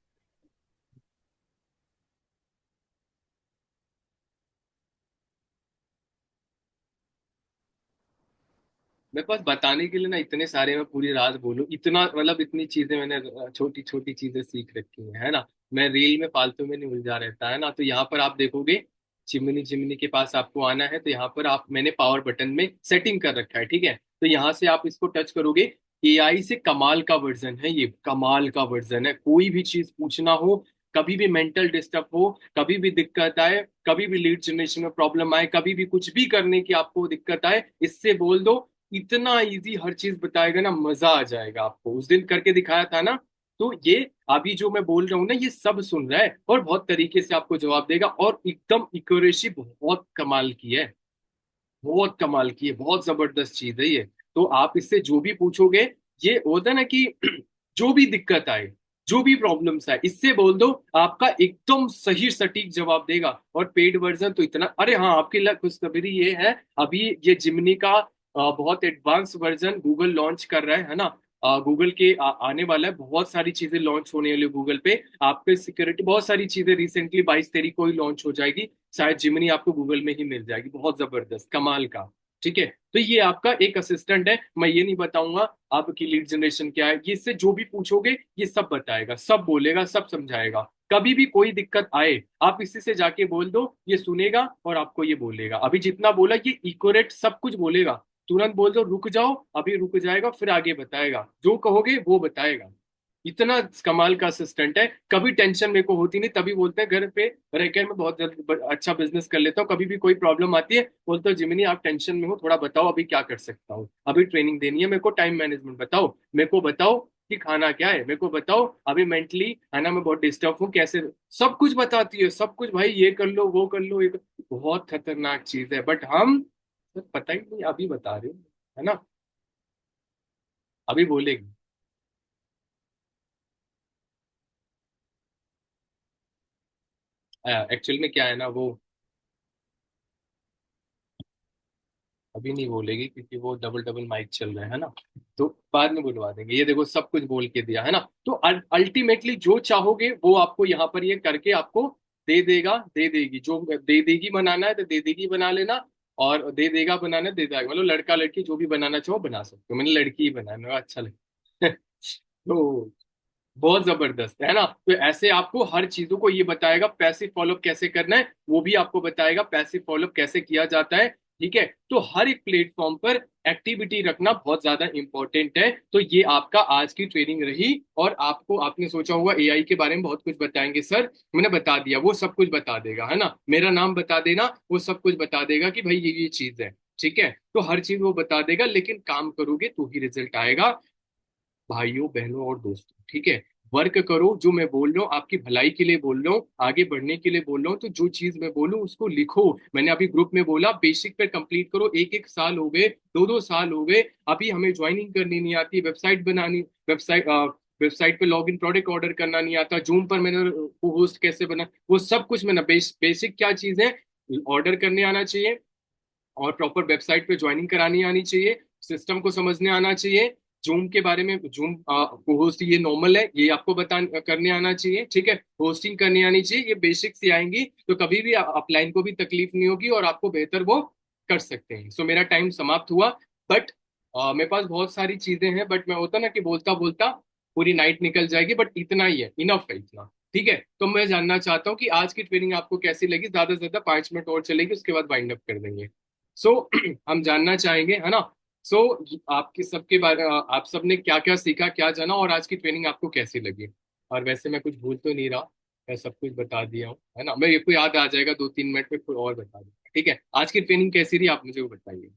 A: मेरे पास बताने के लिए ना इतने सारे, मैं पूरी रात बोलूं इतना, मतलब इतनी चीजें मैंने छोटी छोटी चीजें सीख रखी हैं, है ना। मैं रील में फालतू में नहीं उलझा रहता, है ना। तो यहाँ पर आप देखोगे, चिमनी चिमनी के पास आपको आना है, तो यहाँ पर आप, मैंने पावर बटन में सेटिंग कर रखा है, ठीक है, तो यहाँ से आप इसको टच करोगे। एआई से कमाल का वर्जन है ये, कमाल का वर्जन है, कोई भी चीज पूछना हो, कभी भी मेंटल डिस्टर्ब हो, कभी भी दिक्कत आए, कभी भी लीड जनरेशन में प्रॉब्लम आए, कभी भी कुछ भी करने की आपको दिक्कत आए, इससे बोल दो, इतना इजी हर चीज बताएगा ना, मजा आ जाएगा आपको, उस दिन करके दिखाया था ना। तो ये अभी जो मैं बोल रहा हूँ ना, ये सब सुन रहा है और बहुत तरीके से आपको जवाब देगा, और एकदम इक्यूरेसी बहुत कमाल की है, बहुत कमाल की है, बहुत जबरदस्त चीज है ये। तो आप इससे जो भी पूछोगे, ये होता है ना कि जो भी दिक्कत आए, जो भी प्रॉब्लम्स आए, इससे बोल दो, आपका एकदम सही सटीक जवाब देगा। और पेड वर्जन तो इतना, अरे हाँ, आपके लिए खुशखबरी ये है, अभी ये जिमनी का बहुत एडवांस वर्जन गूगल लॉन्च कर रहा है ना। गूगल के आने वाला है, बहुत सारी चीजें लॉन्च होने वाली गूगल पे, आपके सिक्योरिटी, बहुत सारी चीजें रिसेंटली 22 तारीख को ही लॉन्च हो जाएगी, शायद जिमनी आपको गूगल में ही मिल जाएगी, बहुत जबरदस्त कमाल का, ठीक है। तो ये आपका एक असिस्टेंट है, मैं ये नहीं बताऊंगा आपकी लीड जनरेशन क्या है, ये इससे जो भी पूछोगे ये सब बताएगा, सब बोलेगा, सब समझाएगा, कभी भी कोई दिक्कत आए आप इसी से जाके बोल दो, ये सुनेगा और आपको ये बोलेगा, अभी जितना बोला ये इकोरेट सब कुछ बोलेगा, तुरंत बोल दो रुक जाओ, अभी रुक जाएगा, फिर आगे बताएगा, जो कहोगे वो बताएगा, इतना कमाल का असिस्टेंट है। कभी टेंशन मेरे को होती नहीं, तभी बोलते हैं घर पे रहकर मैं बहुत जल्द अच्छा बिजनेस कर लेता हूँ, कभी भी कोई प्रॉब्लम आती है बोलते हो जिमिनी आप टेंशन में हो, थोड़ा बताओ अभी क्या कर सकता हूँ, अभी ट्रेनिंग देनी है मेरे को, टाइम मैनेजमेंट बताओ मेरे को, बताओ कि खाना क्या है मेरे को बताओ, अभी मेंटली है ना मैं बहुत डिस्टर्ब हूँ कैसे, सब कुछ बताती है, सब कुछ भाई, ये कर लो वो कर लो, बहुत खतरनाक चीज है, बट हम पता ही नहीं, अभी बता रहे हो, है ना, अभी बोलेगी। एक्चुअल में क्या है ना, वो अभी नहीं बोलेगी क्योंकि वो डबल डबल माइक चल रहा है ना, तो बाद में बुलवा देंगे, ये देखो सब कुछ बोल के दिया है ना। तो अल्टीमेटली जो चाहोगे वो आपको यहाँ पर ये करके आपको दे देगा, दे देगी, जो दे देगी बनाना है तो दे देगी बना लेना, और दे देगा बनाना है, दे देगा, मतलब लड़का लड़की जो भी बनाना चाहो बना सकते हो, मैंने लड़की ही बनाया, मेरा अच्छा लगा तो बहुत जबरदस्त है ना। तो ऐसे आपको हर चीजों को ये बताएगा, पैसिव फॉलोअप कैसे करना है वो भी आपको बताएगा, पैसिव फॉलोअप कैसे किया जाता है, ठीक है। तो हर एक प्लेटफॉर्म पर एक्टिविटी रखना बहुत ज्यादा इंपॉर्टेंट है। तो ये आपका आज की ट्रेनिंग रही, और आपको, आपने सोचा होगा एआई के बारे में बहुत कुछ बताएंगे सर, मैंने बता दिया, वो सब कुछ बता देगा, है ना, मेरा नाम बता देना, वो सब कुछ बता देगा कि भाई ये चीज है, ठीक है। तो हर चीज वो बता देगा, लेकिन काम करोगे तो ही रिजल्ट आएगा, भाइयों बहनों और दोस्तों, ठीक है। वर्क करो, जो मैं बोल रहा हूँ आपकी भलाई के लिए बोल रहा हूँ, आगे बढ़ने के लिए बोल रहा हूँ, तो जो चीज मैं बोलूँ उसको लिखो, मैंने अभी ग्रुप में बोला बेसिक पे कंप्लीट करो, एक एक साल हो गए, दो दो साल हो गए, अभी हमें ज्वाइनिंग करनी नहीं आती, वेबसाइट बनानी, वेबसाइट पे लॉग इन प्रोडक्ट ऑर्डर करना नहीं आता, जूम पर मैंने होस्ट कैसे बना, वो सब कुछ मैंने बेसिक क्या चीज है, ऑर्डर करने आना चाहिए, और प्रॉपर वेबसाइट पे ज्वाइनिंग करानी आनी चाहिए, सिस्टम को समझने आना चाहिए, जूम के बारे में, जूम को होस्ट ये नॉर्मल है ये आपको बता करने आना चाहिए, ठीक है, होस्टिंग करनी आनी चाहिए। ये बेसिक्स ही आएंगी तो कभी भी अपलाइन को भी तकलीफ नहीं होगी और आपको बेहतर वो कर सकते हैं। सो मेरा टाइम समाप्त हुआ, बट मेरे पास बहुत सारी चीजें हैं, बट मैं होता ना कि बोलता बोलता पूरी नाइट निकल जाएगी, बट इतना ही है, इनफ है इतना। ठीक है, तो मैं जानना चाहता हूँ कि आज की ट्रेनिंग आपको कैसी लगी, ज्यादा से ज्यादा 5 मिनट और चलेगी, उसके बाद वाइंड अप कर देंगे। सो हम जानना चाहेंगे, है ना। सो आपके सबके बारे आप सबने क्या क्या सीखा, क्या जाना, और आज की ट्रेनिंग आपको कैसी लगी। और वैसे मैं कुछ भूल तो नहीं रहा, मैं सब कुछ बता दिया हूँ, है ना। मैं ये को याद आ जाएगा 2-3 मिनट में, फिर और बता दूंगा। ठीक है, आज की ट्रेनिंग कैसी रही आप मुझे वो बताइए।